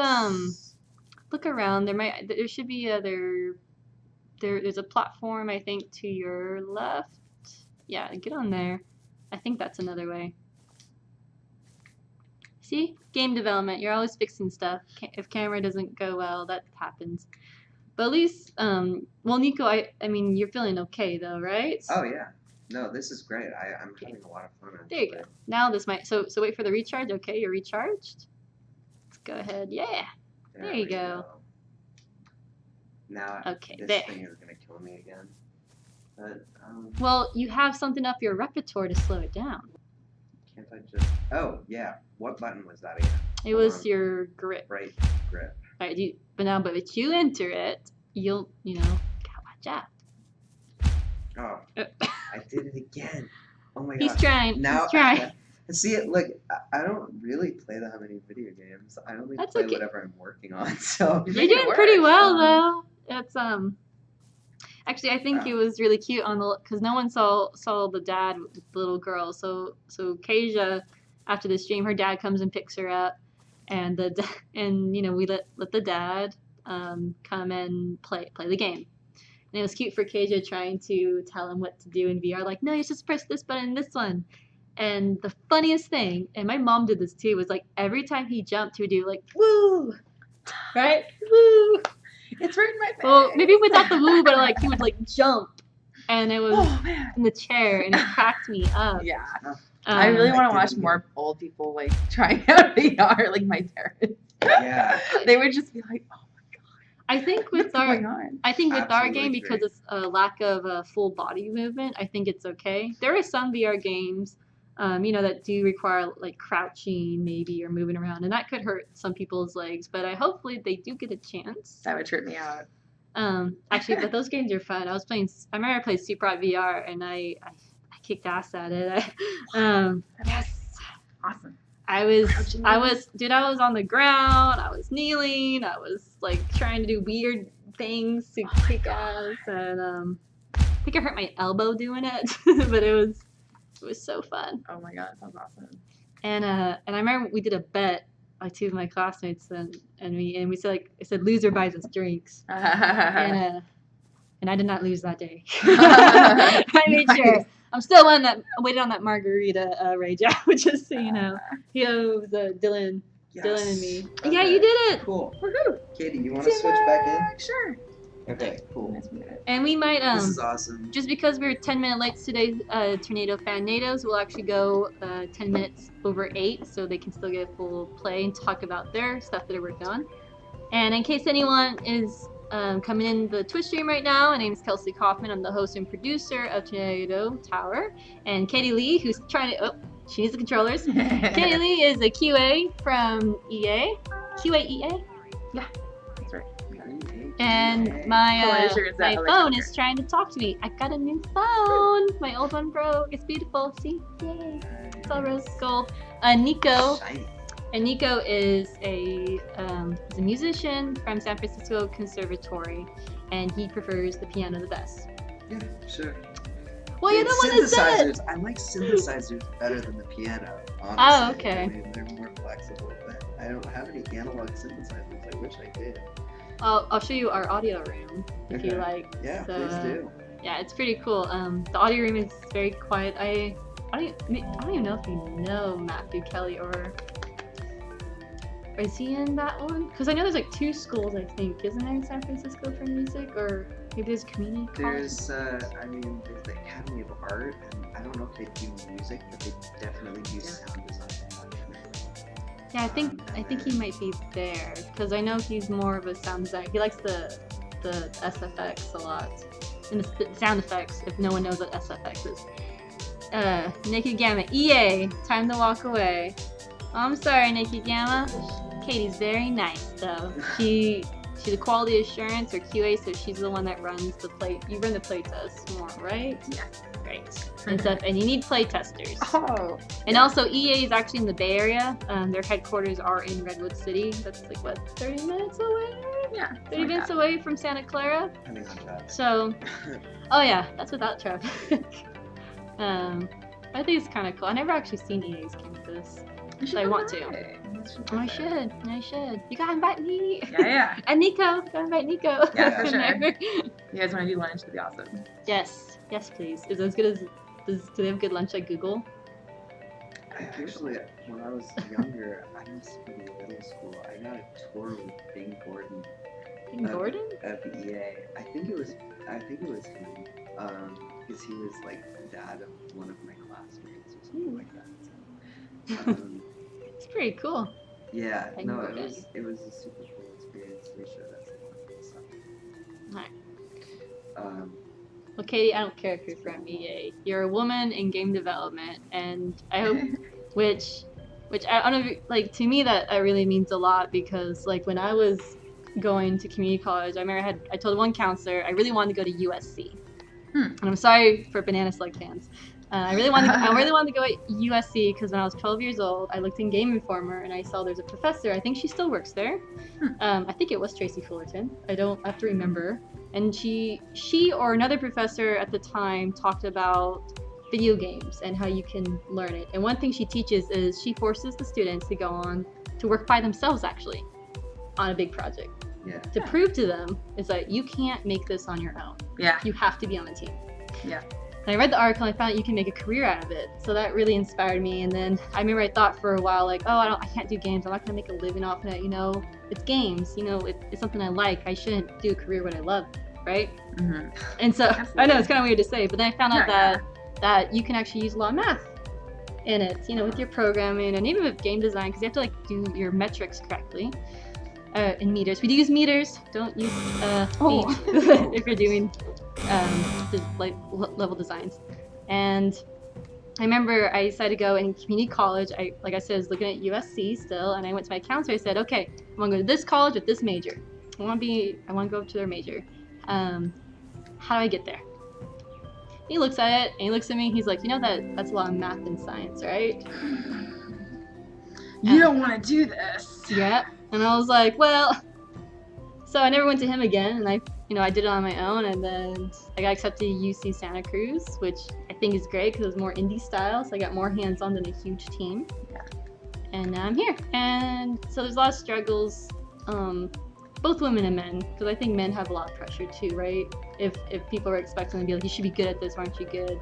look around. There should be there's a platform I think to your left. Yeah, get on there. I think that's another way. See, game development. You're always fixing stuff. If camera doesn't go well, that happens. But at least, well, Niko, I mean, you're feeling okay though, right? Oh yeah. No, this is great. I'm having a lot of fun. There you go. Now this might. So wait for the recharge. Okay, you're recharged. Let's go ahead. Yeah. There you we go. Now Okay, this there. thing is gonna kill me again. But Well, you have something up your repertoire to slow it down. can't I just? Oh yeah. What button was that again? It was your grip. Right grip. All right, but if you enter it, you'll gotta watch out. Oh, I did it again. Oh my god. He's trying. Now He's trying. see it. Look, I don't really play that many video games. I only That's play okay. whatever I'm working on. So You're making it doing pretty work. well though. It's actually I think it was really cute because no one saw the dad with the little girl. So Kasia, after the stream, her dad comes and picks her up, and we let the dad come and play the game. And it was cute for Kasia trying to tell him what to do in VR. Like, no, you just press this button and this one. And the funniest thing, and my mom did this too, was like every time he jumped, he would do like woo, right? Woo. It's right in my face. Well, maybe without the woo, but like he would like jump, and it was Oh man. in the chair, and it cracked me up. Yeah. I really I want to did watch again. more old people like trying out VR, like my parents. yeah. They would just be like, "Oh, I think what's with our going on?" our game, Absolutely because great. it's a lack of full body movement, I think it's okay. There are some VR games, that do require like crouching maybe or moving around, and that could hurt some people's legs. But hopefully they do get a chance. That would trip me out. Actually, but those games are fun. I remember I played Super Hot VR, and I kicked ass at it. Yes. Awesome. I was on the ground, I was kneeling, I was like trying to do weird things to kick ass, and I think I hurt my elbow doing it, but it was so fun. Oh my god, sounds awesome. And I remember we did a bet, like two of my classmates, and we said like I said loser buys us drinks, and I did not lose that day. I made sure. I'm still one that waited on that margarita rage out, just so you know. He was Dylan and me. Okay. Yeah, you did it. Cool. Woohoo! Katie, you want to switch back Sure. in? Okay, cool. And we might This is awesome. just because we're 10 minutes late today, Tornado Fan Natos will actually go 10 minutes over 8, so they can still get full play and talk about their stuff that they're working on. And in case anyone is coming in the Twitch stream right now, my name is Kelsey Coffman. I'm the host and producer of Tornado Tower. And Catie Lee, who's trying to, she needs the controllers. Catie Lee is a QA from EA. QA EA? That's right. And my Pleasure is my that phone electronic. is trying to talk to me. I got a new phone. My old one broke. It's beautiful. See? Yay. It's all rose gold. Niko. Shiny. And Niko is a musician from San Francisco Conservatory, and he prefers the piano the best. Yeah, sure. Well, you're the one that said it. Synthesizers. I like synthesizers better than the piano. Honestly. Oh, okay. I mean, they're more flexible, but I don't have any analog synthesizers. I wish I did. I'll show you our audio room if you Okay. like. Yeah, So, please do. Yeah, it's pretty cool. The audio room is very quiet. I don't even know if you know Matthew Kelly or is he in that one? Because I know there's like 2 schools, I think, isn't there in San Francisco for music, or maybe there's community college? There's, there's the Academy of Art, and I don't know if they do music, but they definitely do sound design. Yeah, I think he might be there because I know he's more of a sound designer. He likes the SFX a lot, and the sound effects. If no one knows what SFX is, Naked Gamma, EA, time to walk away. Oh, I'm sorry, Naked Gamma. Katie's very nice though. She's a quality assurance or QA, so she's the one that runs the play. You run the play tests more, right? Yeah. Great. And stuff, and you need play testers. Oh. And also, EA is actually in the Bay Area. Their headquarters are in Redwood City. That's like what, 30 minutes away? Yeah. 30 minutes away from Santa Clara. Depending on traffic. So, oh yeah, that's without traffic. I think it's kind of cool. I never actually seen EA's campus. So I want to. Oh, I should. You gotta invite me. Yeah. And Niko. Gotta invite Niko. Yeah, for sure. You guys want to do lunch? That'd be awesome. Yes, please. Is it as good as? Do they have good lunch at Google? Actually, when I was younger, I must have been in middle school. I got a tour with Bing Gordon. Bing Gordon? At the EA. I think it was him. Because he was like the dad of one of my classmates or something like that. It's pretty cool. Yeah, Bing no, Gordon. it was a super cool experience. They showed us a lot of cool stuff. Alright. Well, Katie, I don't care if you're from EA. You're a woman in game development, and I hope, which I don't know, like to me that really means a lot because like when I was going to community college, I remember I told one counselor I really wanted to go to USC, and I'm sorry for Banana Slug fans. I really wanted to go at USC because when I was 12 years old, I looked in Game Informer and I saw there's a professor. I think she still works there. I think it was Tracy Fullerton. I don't have to remember. And she or another professor at the time talked about video games and how you can learn it. And one thing she teaches is she forces the students to go on to work by themselves actually on a big project. Yeah. To prove to them is that you can't make this on your own. Yeah. You have to be on a team. Yeah. And I read the article and I found out you can make a career out of it. So that really inspired me. And then I remember I thought for a while like, oh, I can't do games. I'm not gonna make a living off of it. You know, it's games. You know, it's something I like. I shouldn't do a career when I love, right? Mm-hmm. And so Absolutely. I know it's kind of weird to say, but then I found out that you can actually use a lot of math in it. You know, with your programming and even with game design, because you have to like do your metrics correctly. In meters, we do use meters. Don't use feet if you're doing like level designs. And I remember I decided to go in community college. Like I said, I was looking at USC still, and I went to my counselor. I said, okay, I want to go to this college with this major. I want to go up to their major. How do I get there? He looks at it and he looks at me. He's like, you know that's a lot of math and science, right? You don't want to do this. Yeah. And I was like, well, so I never went to him again, and I did it on my own, and then I got accepted to UC Santa Cruz, which I think is great because it was more indie style, so I got more hands-on than a huge team. Yeah. And now I'm here. And so there's a lot of struggles, both women and men, because I think men have a lot of pressure too, right? If people are expecting them to be like, you should be good at this, aren't you good?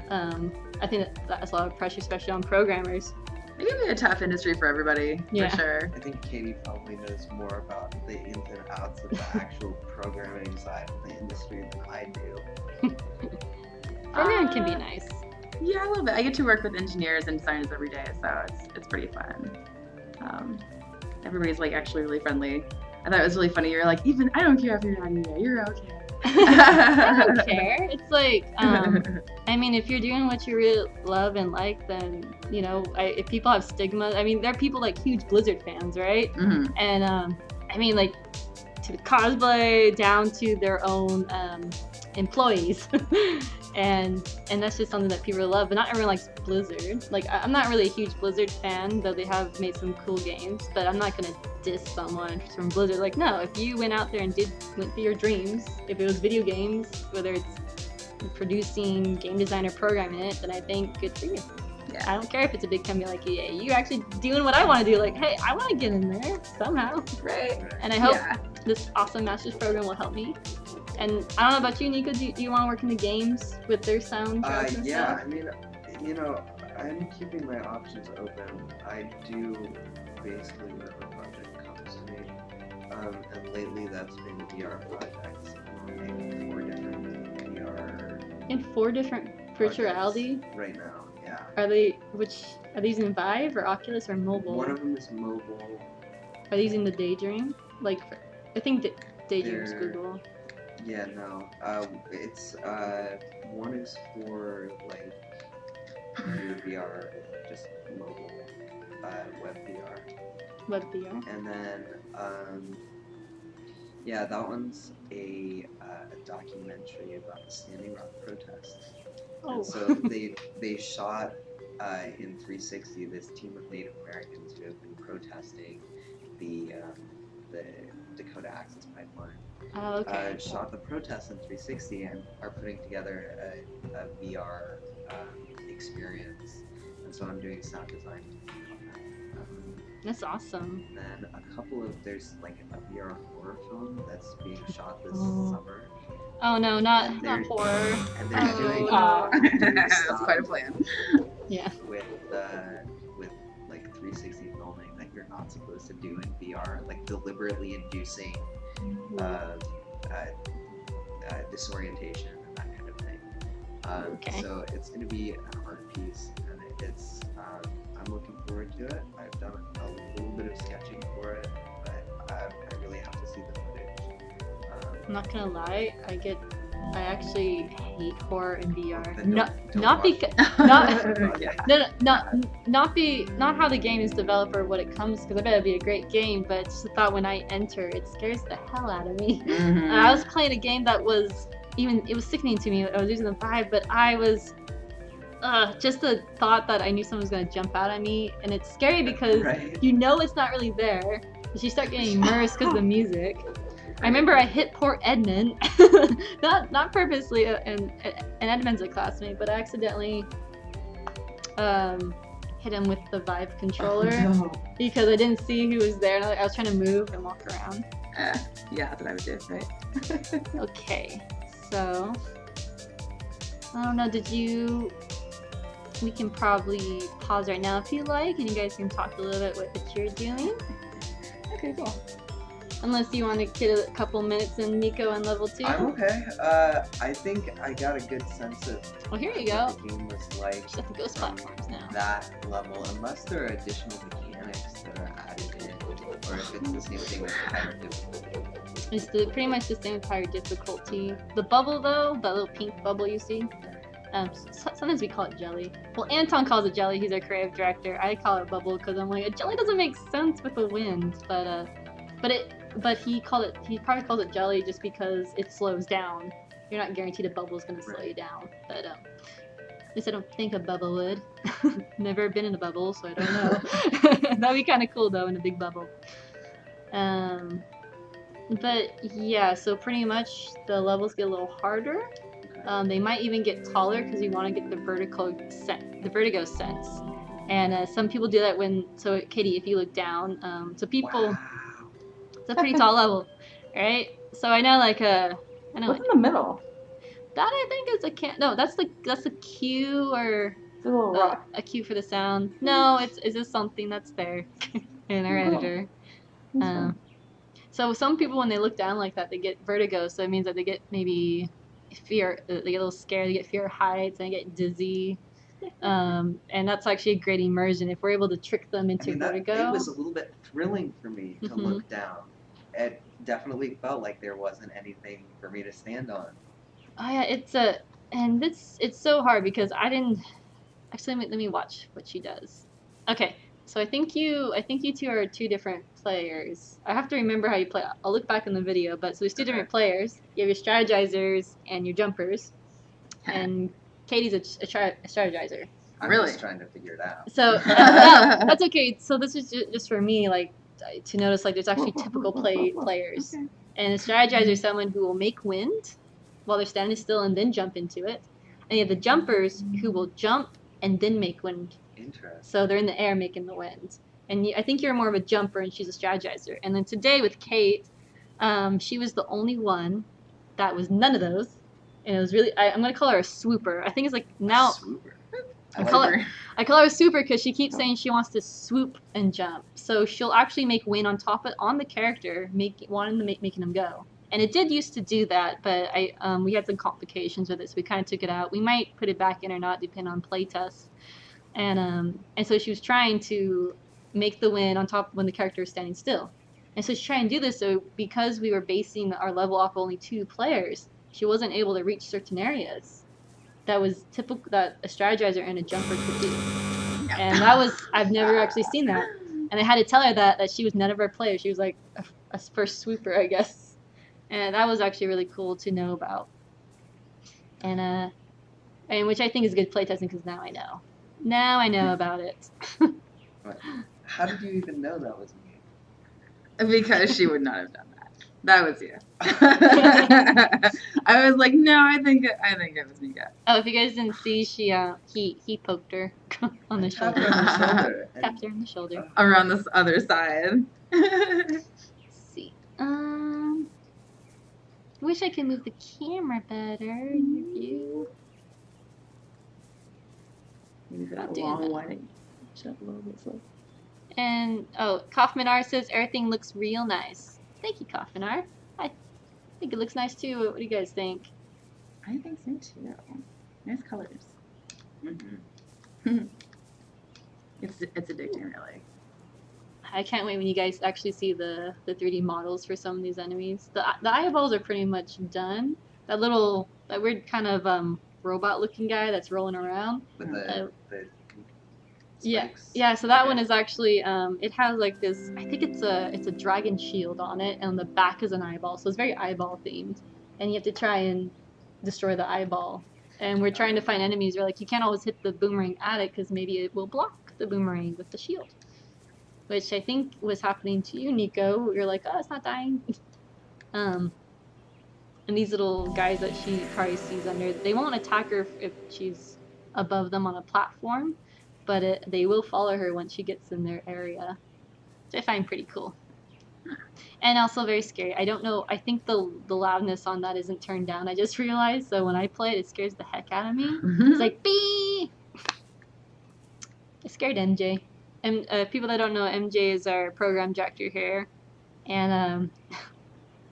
I think that's a lot of pressure, especially on programmers. It can be a tough industry for everybody, for sure. I think Katie probably knows more about the ins and outs of the actual programming side of the industry than I do. Programming can be nice. Yeah, a little bit. I get to work with engineers and designers every day, so it's pretty fun. Everybody's like actually really friendly. I thought it was really funny. You're like, even I don't care if you're not EA, you're okay. I don't care. It's like, I mean, if you're doing what you really love and like, then, you know, if people have stigma, I mean, there are people like huge Blizzard fans, right? Mm-hmm. And, I mean, like, to the cosplay down to their own employees. and that's just something that people love, but not everyone likes Blizzard. Like, I'm not really a huge Blizzard fan, though they have made some cool games, but I'm not gonna diss someone from Blizzard. Like, no, if you went out there and went for your dreams, if it was video games, whether it's producing, game design, or programming it, then I think good for you. Yeah. I don't care if it's a big company like EA. You're actually doing what I want to do. Like, hey, I want to get in there somehow. Right. And I hope this awesome master's program will help me. And I don't know about you, Niko. Do you want to work in the games with their soundtracks and stuff? I mean, you know, I'm keeping my options open. I do basically whatever project comes to me. And lately that's been VR projects. I'm working 4 different VR. In 4 different virtual reality? Right now, yeah. Are they using Vive or Oculus or mobile? One of them is mobile. Are they using the Daydream? Like, I think Daydream's They're- Google. Yeah, no. It's one is for like your VR, just mobile, web VR, Web VR. and then yeah, that one's a documentary about the Standing Rock protests. Oh. And so they shot in 360 this team of Native Americans who have been protesting the Dakota Access Pipeline. Oh, okay. Shot the protests in 360 and are putting together a VR experience. And so I'm doing sound design on that. That's awesome. And then there's like a VR horror film that's being shot this Oh. summer. Oh no, not And they're- horror. And they're Oh, doing, no. doing That's stuff quite a plan. Yeah. with like 360 filming that you're not supposed to do in VR, like deliberately inducing disorientation and that kind of thing. Okay. So it's going to be an art piece, and it's I'm looking forward to it. I've done a little bit of sketching for it, but I really have to see the footage. I'm not gonna lie, I actually hate horror in VR. Then don't Not watch because it. not Yeah. not how the game is developed or what it comes, because I bet it'd be a great game, but it's just the thought when I enter, it scares the hell out of me. Mhm. I was playing a game that was it was sickening to me. I was using the vibe, but I was just the thought that I knew someone was gonna jump out at me, and it's scary because Right. you know it's not really there, but you start getting immersed because of the music. I remember I hit poor Edmund, not purposely, and Edmund's a classmate, but I accidentally hit him with the Vive controller No. because I didn't see who was there, and I was trying to move and walk around. Yeah, that's what I would do, right? Okay, so I don't know. We can probably pause right now if you like, and you guys can talk a little bit what you're doing. Okay, cool. Unless you want to get a couple minutes in Niko on level 2. I'm okay. I think I got a good sense of Well, here you what go. the game was like Just have to go from platforms now. that level, unless there are additional mechanics that are added in, or if it's the same thing with higher difficulty. It's pretty much the same with higher difficulty. The bubble, though, that little pink bubble you see, sometimes we call it jelly. Well, Anton calls it jelly. He's our creative director. I call it bubble because I'm like, a jelly doesn't make sense with the wind, but he probably calls it jelly just because it slows down. You're not guaranteed a bubble is going to slow you down, but at least I don't think a bubble would. Never been in a bubble, so I don't know. That'd be kind of cool though, in a big bubble. But yeah, so pretty much the levels get a little harder. They might even get taller because you want to get the vertigo sense. And some people do that so Katie, if you look down, so people, Wow. it's a pretty tall level, right? So I know What's in the middle? that I think is that's a cue or It's a little rock. a cue for the sound. No, it's just something that's there in our Cool. editor. That's fun. So some people, when they look down like that, they get vertigo. So it means that they get maybe fear, they get a little scared, they get fear of heights, and they get dizzy. And that's actually a great immersion if we're able to trick them into It vertigo. was a little bit thrilling for me to Mhm. look down. It definitely felt like there wasn't anything for me to stand on. Oh yeah, it's so hard because I didn't actually. Let me watch what she does. Okay, so I think you two are two different players. I have to remember how you play. I'll look back in the video, but so there's two different players. You have your strategizers and your jumpers, and Katie's a strategizer. I'm Really? just trying to figure it out. So that's okay. So this is just for me, like to notice like there's actually typical players, Okay. and a strategizer is someone who will make wind while they're standing still and then jump into it, and you have the jumpers who will jump and then make wind. Interesting. So they're in the air making the wind. And I think you're more of a jumper and she's a strategizer. And then today with Kate, she was the only one that was none of those. And it was really, I'm going to call her a swooper. I think it's like now, Swooper. I call her a swooper because she keeps saying she wants to swoop and jump. So she'll actually make wind on the character, making them go. And it did used to do that, but we had some complications with it, so we kind of took it out. We might put it back in or not, depending on playtest. And so she was trying to make the win on top when the character is standing still. And so she's trying to do this, so because we were basing our level off only 2 players, she wasn't able to reach certain areas. That was typical that a strategizer and a jumper could do. And that was, I've never actually seen that. And I had to tell her that she was none of our players. She was like a first swooper, I guess. And that was actually really cool to know about. And which I think is good playtesting because now I know. Now I know about it. How did you even know that was me? Because she would not have done that. That was you. I was like, no, I think it was Niko. Oh, if you guys didn't see, he poked her on the Tapped shoulder. her on the shoulder. Tapped her on the shoulder. Around this other side. Let's see. Wish I could move the camera better in your view. Maybe I'll that do long that. one. Shut up a little bit slow. And Coffman R says everything looks real nice. Thank you, Coffman R. I think it looks nice too. What do you guys think? I think so too. Nice colors. Mm-hmm. It's addicting, really. I can't wait when you guys actually see the 3D models for some of these enemies. The eyeballs are pretty much done. That weird kind of robot looking guy that's rolling around. With the Yeah, spikes. yeah. So that Okay. one is actually it has like this. I think it's a dragon shield on it, and on the back is an eyeball. So it's very eyeball themed, and you have to try and destroy the eyeball. And we're trying to find enemies. We're like, you can't always hit the boomerang at it because maybe it will block the boomerang with the shield, which I think was happening to you, Niko. You're like, oh, it's not dying. And these little guys that she probably sees under, they won't attack her if she's above them on a platform, but they will follow her once she gets in their area, which I find pretty cool. And also very scary. I don't know, I think the loudness on that isn't turned down. I just realized, so when I play it, it scares the heck out of me. It's like, bee! It scared MJ. And people that don't know, MJ is our program director here. And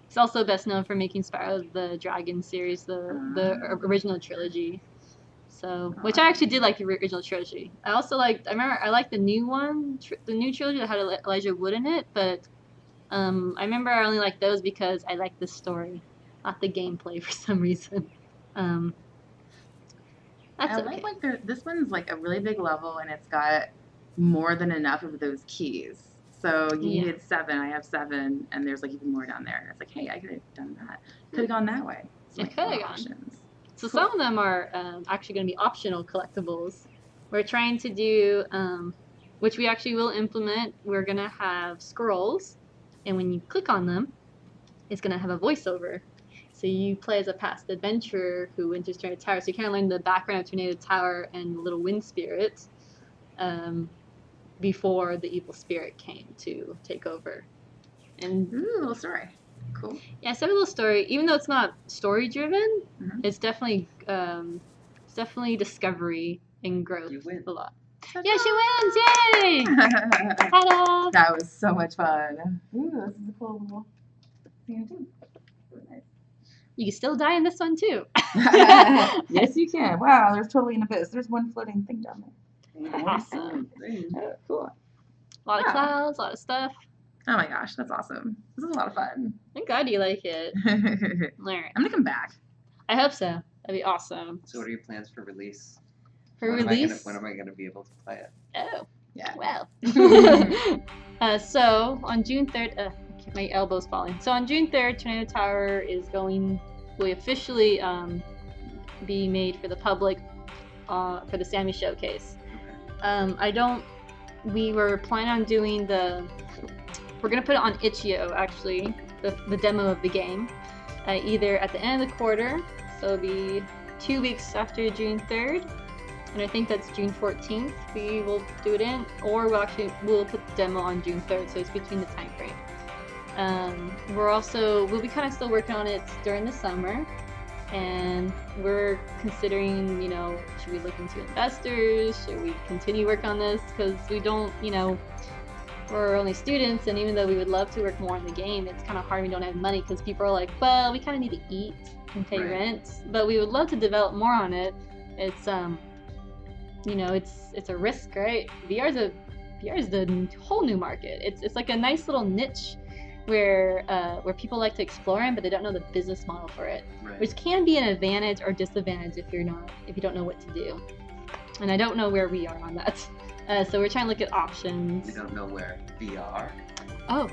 he's also best known for making Spyro the Dragon series, the original trilogy. So, which I actually did like the original trilogy. I also liked, I liked the new one, the new trilogy that had Elijah Wood in it, but I remember I only liked those because I liked the story, not the gameplay for some reason. That's okay. like this one's like a really big level and it's got more than enough of those keys. So you needed 7, I have 7, and there's like even more down there. And it's like, hey, I could have done that. Could have gone that way. So It like, could have more gone. options. So some of them are actually going to be optional collectibles. We're trying to do, which we actually will implement, we're going to have scrolls, and when you click on them, it's going to have a voiceover. So you play as a past adventurer who enters Tornado Tower, so you kind of learn the background of Tornado Tower and the little wind spirit before the evil spirit came to take over. And Ooh, little story. Cool. yeah, it's a little story. Even though it's not story driven, Mhm. it's definitely discovery and growth You win. a lot. Ta-da! Yeah, she wins! Yay! Ta-da! That was so much fun. Ooh, this is a cool little thing to do. Really nice. You can still die in this one too. Yes, you can. Wow, there's totally an abyss. There's one floating thing down there. Awesome. Oh, cool. A lot of Wow. clouds, a lot of stuff. Oh my gosh, that's awesome. This is a lot of fun. I'm glad you like it. I'm Alright. gonna come back. I hope so. That'd be awesome. So what are your plans for release? For When release? When am I gonna be able to play it? Oh, Yeah. well. So on June 3rd, my elbow's falling. So on June 3rd, Tornado Tower will officially be made for the public for the Sammy Showcase. We were planning on doing we're gonna put it on itch.io actually, the demo of the game, either at the end of the quarter, so it'll be 2 weeks after June 3rd, and I think that's June 14th we will do it in, or we'll put the demo on June 3rd, so it's between the time frame. We'll be kind of still working on it during the summer, and we're considering, should we look into investors? Should we continue work on this? Because we don't, we're only students, and even though we would love to work more on the game, it's kind of hard. We don't have money because people are like, well, we kind of need to eat and pay Right. rent, but we would love to develop more on it. It's you know, it's a risk, right? VR is the whole new market. It's like a nice little niche where people like to explore in, but they don't know the business model for it, Right. which can be an advantage or disadvantage if you don't know what to do. And I don't know where we are on that. So we're trying to look at options. We don't know where VR. Oh,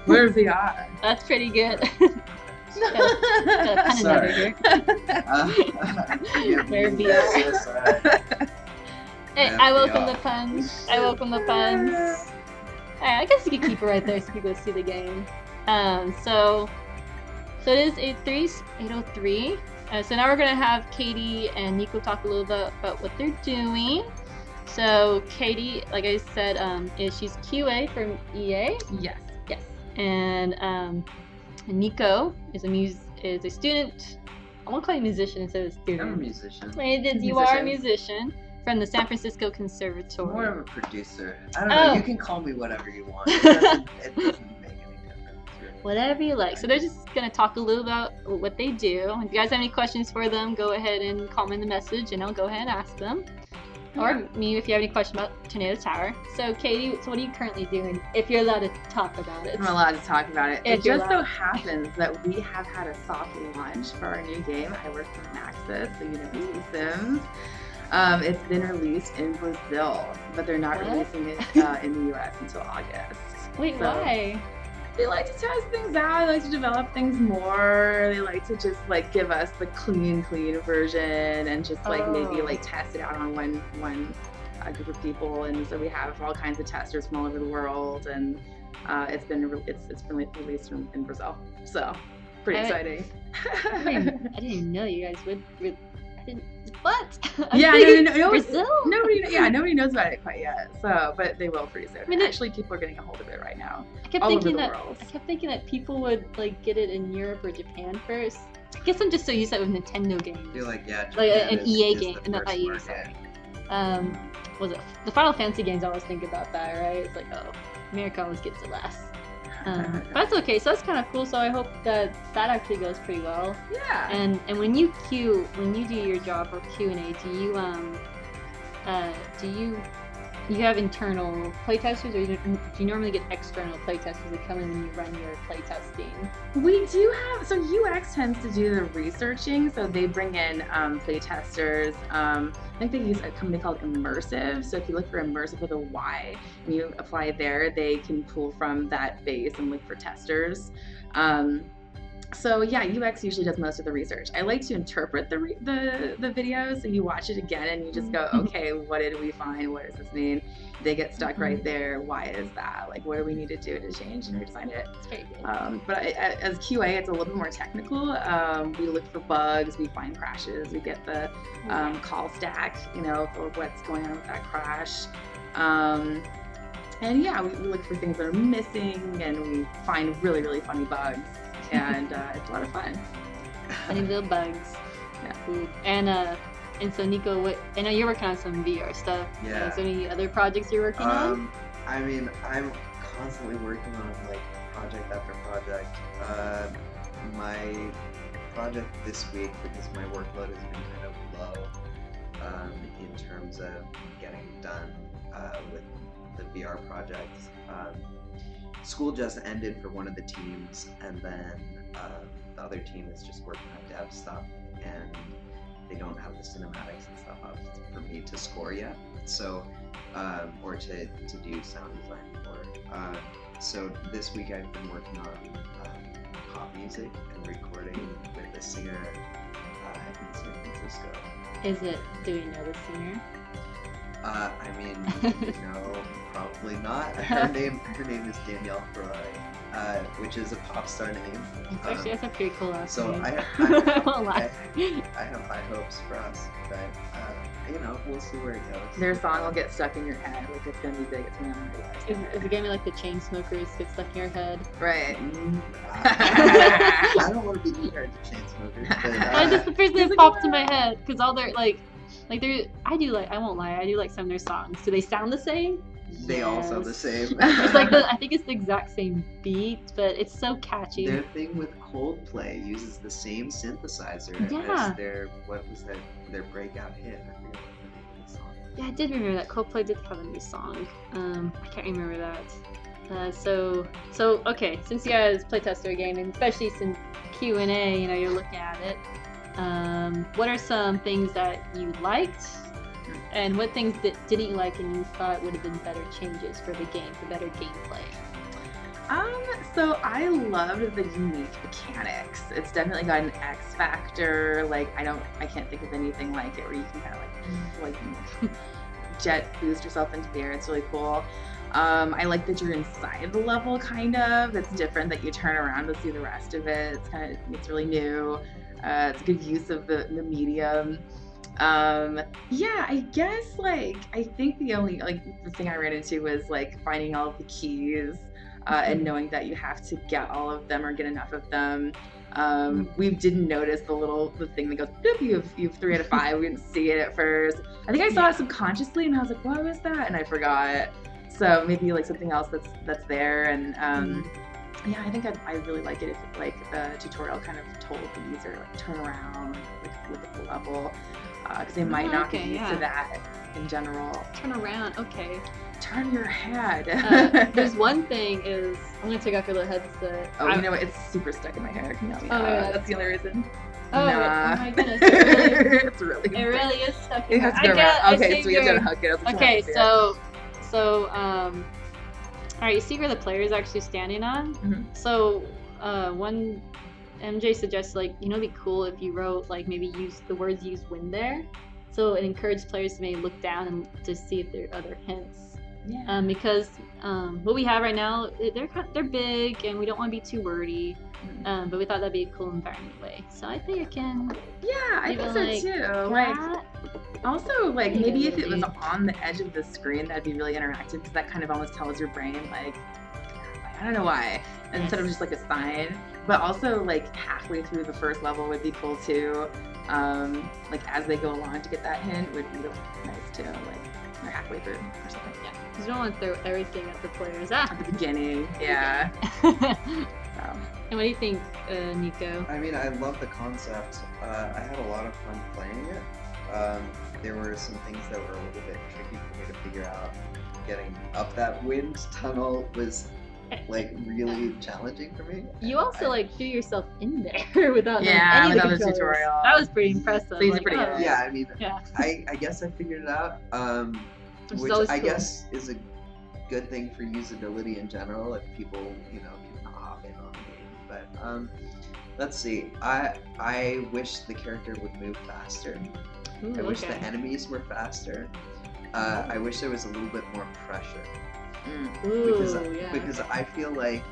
Where's VR? that's pretty good. Got a pen and Sorry. paper here. Forgive Where me. VR. Yes, alright. Hey, Yeah, I welcome VR. the puns. I welcome the puns. Alright, I guess you could keep it right there so people see the game. So it is 8:03. So now we're gonna have Catie and Niko talk a little bit about what they're doing. So Catie, like I said, she's QA from EA. Yes. Yes. And Niko is a student. I won't call you musician instead of student. I'm a musician. You are a musician from the San Francisco Conservatory. More of a producer. I don't know. Oh. You can call me whatever you want. It doesn't make any difference. Really. Whatever you like. So they're just gonna talk a little about what they do. If you guys have any questions for them, go ahead and comment the message, and I'll go ahead and ask them. Or me if you have any question about Tornado Tower. So Catie, what are you currently doing? If you're allowed to talk about it. I'm allowed to talk about it. If It you're just so allowed. happens that we have had a soft launch for our new game. I work for Maxis, the University Sims. It's been released in Brazil, but they're not What? releasing it in the US until August. Wait, So- why? They like to test things out. They like to develop things more. They like to just like give us the clean version and just like maybe Oh. like test it out on one group of people. And so we have all kinds of testers from all over the world, and it's been released in Brazil. So pretty I- exciting. I didn't even know you guys would. I didn't. What? Yeah, no, Brazil? nobody knows about it quite yet. So, but they will pretty soon. I mean, Actually, people are getting a hold of it right now. I kept all over thinking the that. world. I kept thinking that people would like get it in Europe or Japan first. I guess I'm just so used to it with Nintendo games. I feel like, yeah, Like Japan an EA is game, the not first EA, market. sorry. Was it the Final Fantasy games? I always think about that, right? It's like, oh, America always gets it last. But that's okay. So that's kind of cool. So I hope that actually goes pretty well. Yeah. And when you do your job for Q&A, do you have internal playtesters, or do you normally get external playtesters that come in when you run your playtesting? We do have, so UX tends to do the researching, so they bring in playtesters. I think they use a company called Immersive. So if you look for Immersive with a Y and you apply there, they can pull from that base and look for testers. So yeah, UX usually does most of the research. I like to interpret the video, so you watch it again and you just go, okay, what did we find? What does this mean? They get stuck right there. Why is that? Like, what do we need to do to change and redesign it? It's very good. But as QA, it's a little bit more technical. We look for bugs, we find crashes, we get the call stack, for what's going on with that crash. And yeah, we look for things that are missing, and we find really, really funny bugs. And it's a lot of fun. Funny little bugs. Yeah. Cool. And so Niko, I know you're working on some VR stuff. Yeah. Is there any other projects you're working on? I mean, I'm constantly working on like project after project. My project this week, because my workload has been kind of low in terms of getting done with the VR projects. School just ended for one of the teams, and then the other team is just working on dev stuff, and they don't have the cinematics and stuff up for me to score yet. So, or to do sound design for. So this week I've been working on pop music and recording with a singer in San Francisco. Do we know the singer? I mean, no, probably not. Her name is Danielle Ferrari, which is a pop star name. That's a pretty cool last So name. I Won't lie. have high hopes for us, but we'll see where it goes. Their song will get stuck in your head, like it's gonna be big, it's gonna be Is it gonna be like the chain smokers get stuck in your head? right. I don't want to be compared to Chainsmokers, but Just the first thing that popped in my head, because all their I won't lie, I do like some of their songs. Do they sound the same? they all sound the Yes. same. It's like I think it's the exact same beat, but it's so catchy. Their thing with Coldplay uses the same synthesizer Yeah. as their breakout hit. I forget what the name Yeah, I did remember that Coldplay did have a new song. I can't remember that. So okay, since you guys playtested a game, and especially since Q&A, you know, you're looking at it. What are some things that you liked, and what things that didn't you like and you thought would have been better changes for the game, for better gameplay? So I loved the unique mechanics. It's definitely got an X factor. Like I can't think of anything like it where you can kind of like jet boost yourself into the air. It's really cool. I like that you're inside the level, kind of. It's different that you turn around to see the rest of it. It's really new. It's a good use of the medium. Yeah, I guess I think the only the thing I ran into was finding all of the keys and knowing that you have to get all of them or get enough of them. We didn't notice the thing that goes boop, you have 3 out of 5. We didn't see it at first. I think I saw it subconsciously and I was like, what was that? And I forgot. So maybe something else that's there. And yeah, I think I really like it if the tutorial kind of told the user turn around, look at the level, because they might not get used to that in general. Turn around, okay. Turn your head. There's one thing is, I'm gonna take off your little headset. Oh, you know what? It's super stuck in my hair. Can you help me? That's the only reason. Oh, nah. Oh my goodness. It really is stuck in it has to go around. Okay, so we have to unhook it. Okay, so alright, you see where the player is actually standing on? Mm-hmm. So one MJ suggests it'd be cool if you wrote maybe use the words "use win" there, so it encouraged players to maybe look down and just see if there are other hints. Yeah. Because what we have right now, they're big and we don't want to be too wordy. But we thought that'd be a cool environment way. So I think it can. Yeah, I think so too. Also, maybe if it was on the edge of the screen, that'd be really interactive because that kind of almost tells your brain I don't know why, instead of just a sign. But also halfway through the first level would be cool too. As they go along to get that hint would be nice too. Or halfway through or something. Yeah, because you don't want to throw everything at the players. At the beginning, yeah. And what do you think, Niko? I mean, I love the concept. I had a lot of fun playing it. There were some things that were a little bit tricky for me to figure out. Getting up that wind tunnel was really challenging for me. You also threw yourself in there without any of the tutorial. That was pretty impressive. So pretty good. Yeah, I mean, I guess I figured it out. Which I guess is a good thing for usability in general if people can hop in on the game. But let's see. I wish the character would move faster. Ooh, I wish the enemies were faster. I wish there was a little bit more pressure. Because I feel like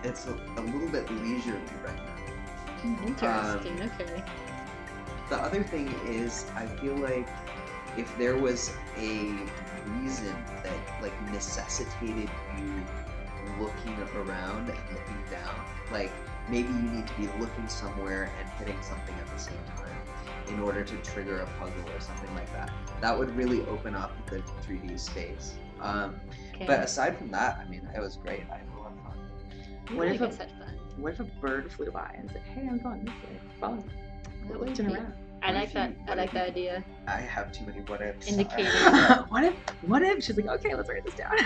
it's a little bit leisurely right now. Interesting. Okay. The other thing is, I feel like if there was a reason that necessitated you looking around and looking down, maybe you need to be looking somewhere and hitting something at the same time in order to trigger a puzzle or something like that. That would really open up the 3D space. But aside from that, I mean, it was great. I had a lot of fun. What if a bird flew by and said, "Hey, I'm going this way. Follow me." That would turn around. I like that. I like that idea. I have too many what ifs. Indicators. What if? She's like, okay, let's write this down.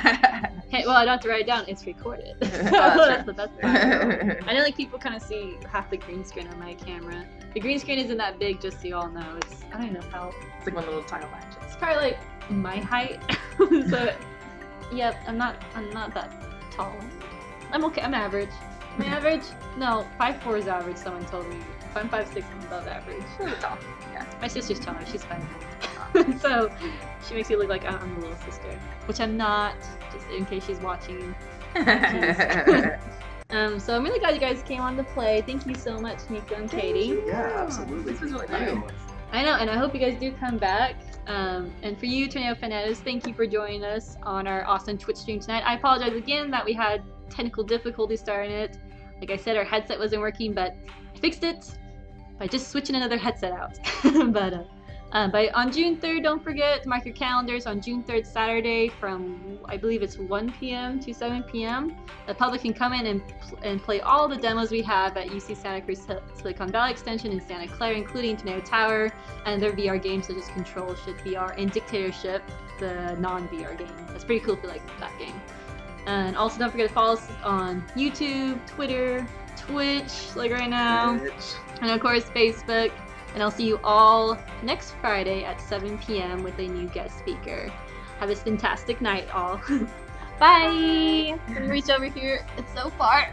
Hey, well, I don't have to write it down. It's recorded. That's the best part. I know people kind of see half the green screen on my camera. The green screen isn't that big, just so you all know. I don't know how. It's one little tile line. It's probably my height. So, yep, I'm not that tall. I'm okay. I'm average. Am I average? No, 5'4" is average. Someone told me. If I'm 5'6", I'm above average. Really tall. Yeah. My sister's taller. She's 5'9". So she makes me look like I'm the little sister, which I'm not. Just in case she's watching. So I'm really glad you guys came on to play. Thank you so much, Niko and Catie. Yeah, absolutely. This was really fun. I know, and I hope you guys do come back. And for you, Tornado Fanatas, thank you for joining us on our awesome Twitch stream tonight. I apologize again that we had technical difficulties starting it. Like I said, our headset wasn't working, but I fixed it by just switching another headset out. But But on June 3rd, don't forget to mark your calendars. On June 3rd, Saturday, from I believe it's 1 p.m. to 7 p.m., the public can come in and play all the demos we have at UC Santa Cruz Silicon Valley Extension in Santa Clara, including Tornado Tower and their VR games such as Control, Ship VR, and Dictatorship, the non-VR game. That's pretty cool if you like that game. And also don't forget to follow us on YouTube, Twitter, Twitch, like right now, and of course Facebook. And I'll see you all next Friday at 7 p.m. with a new guest speaker. Have a fantastic night, all. Bye! Reach over here. It's so far.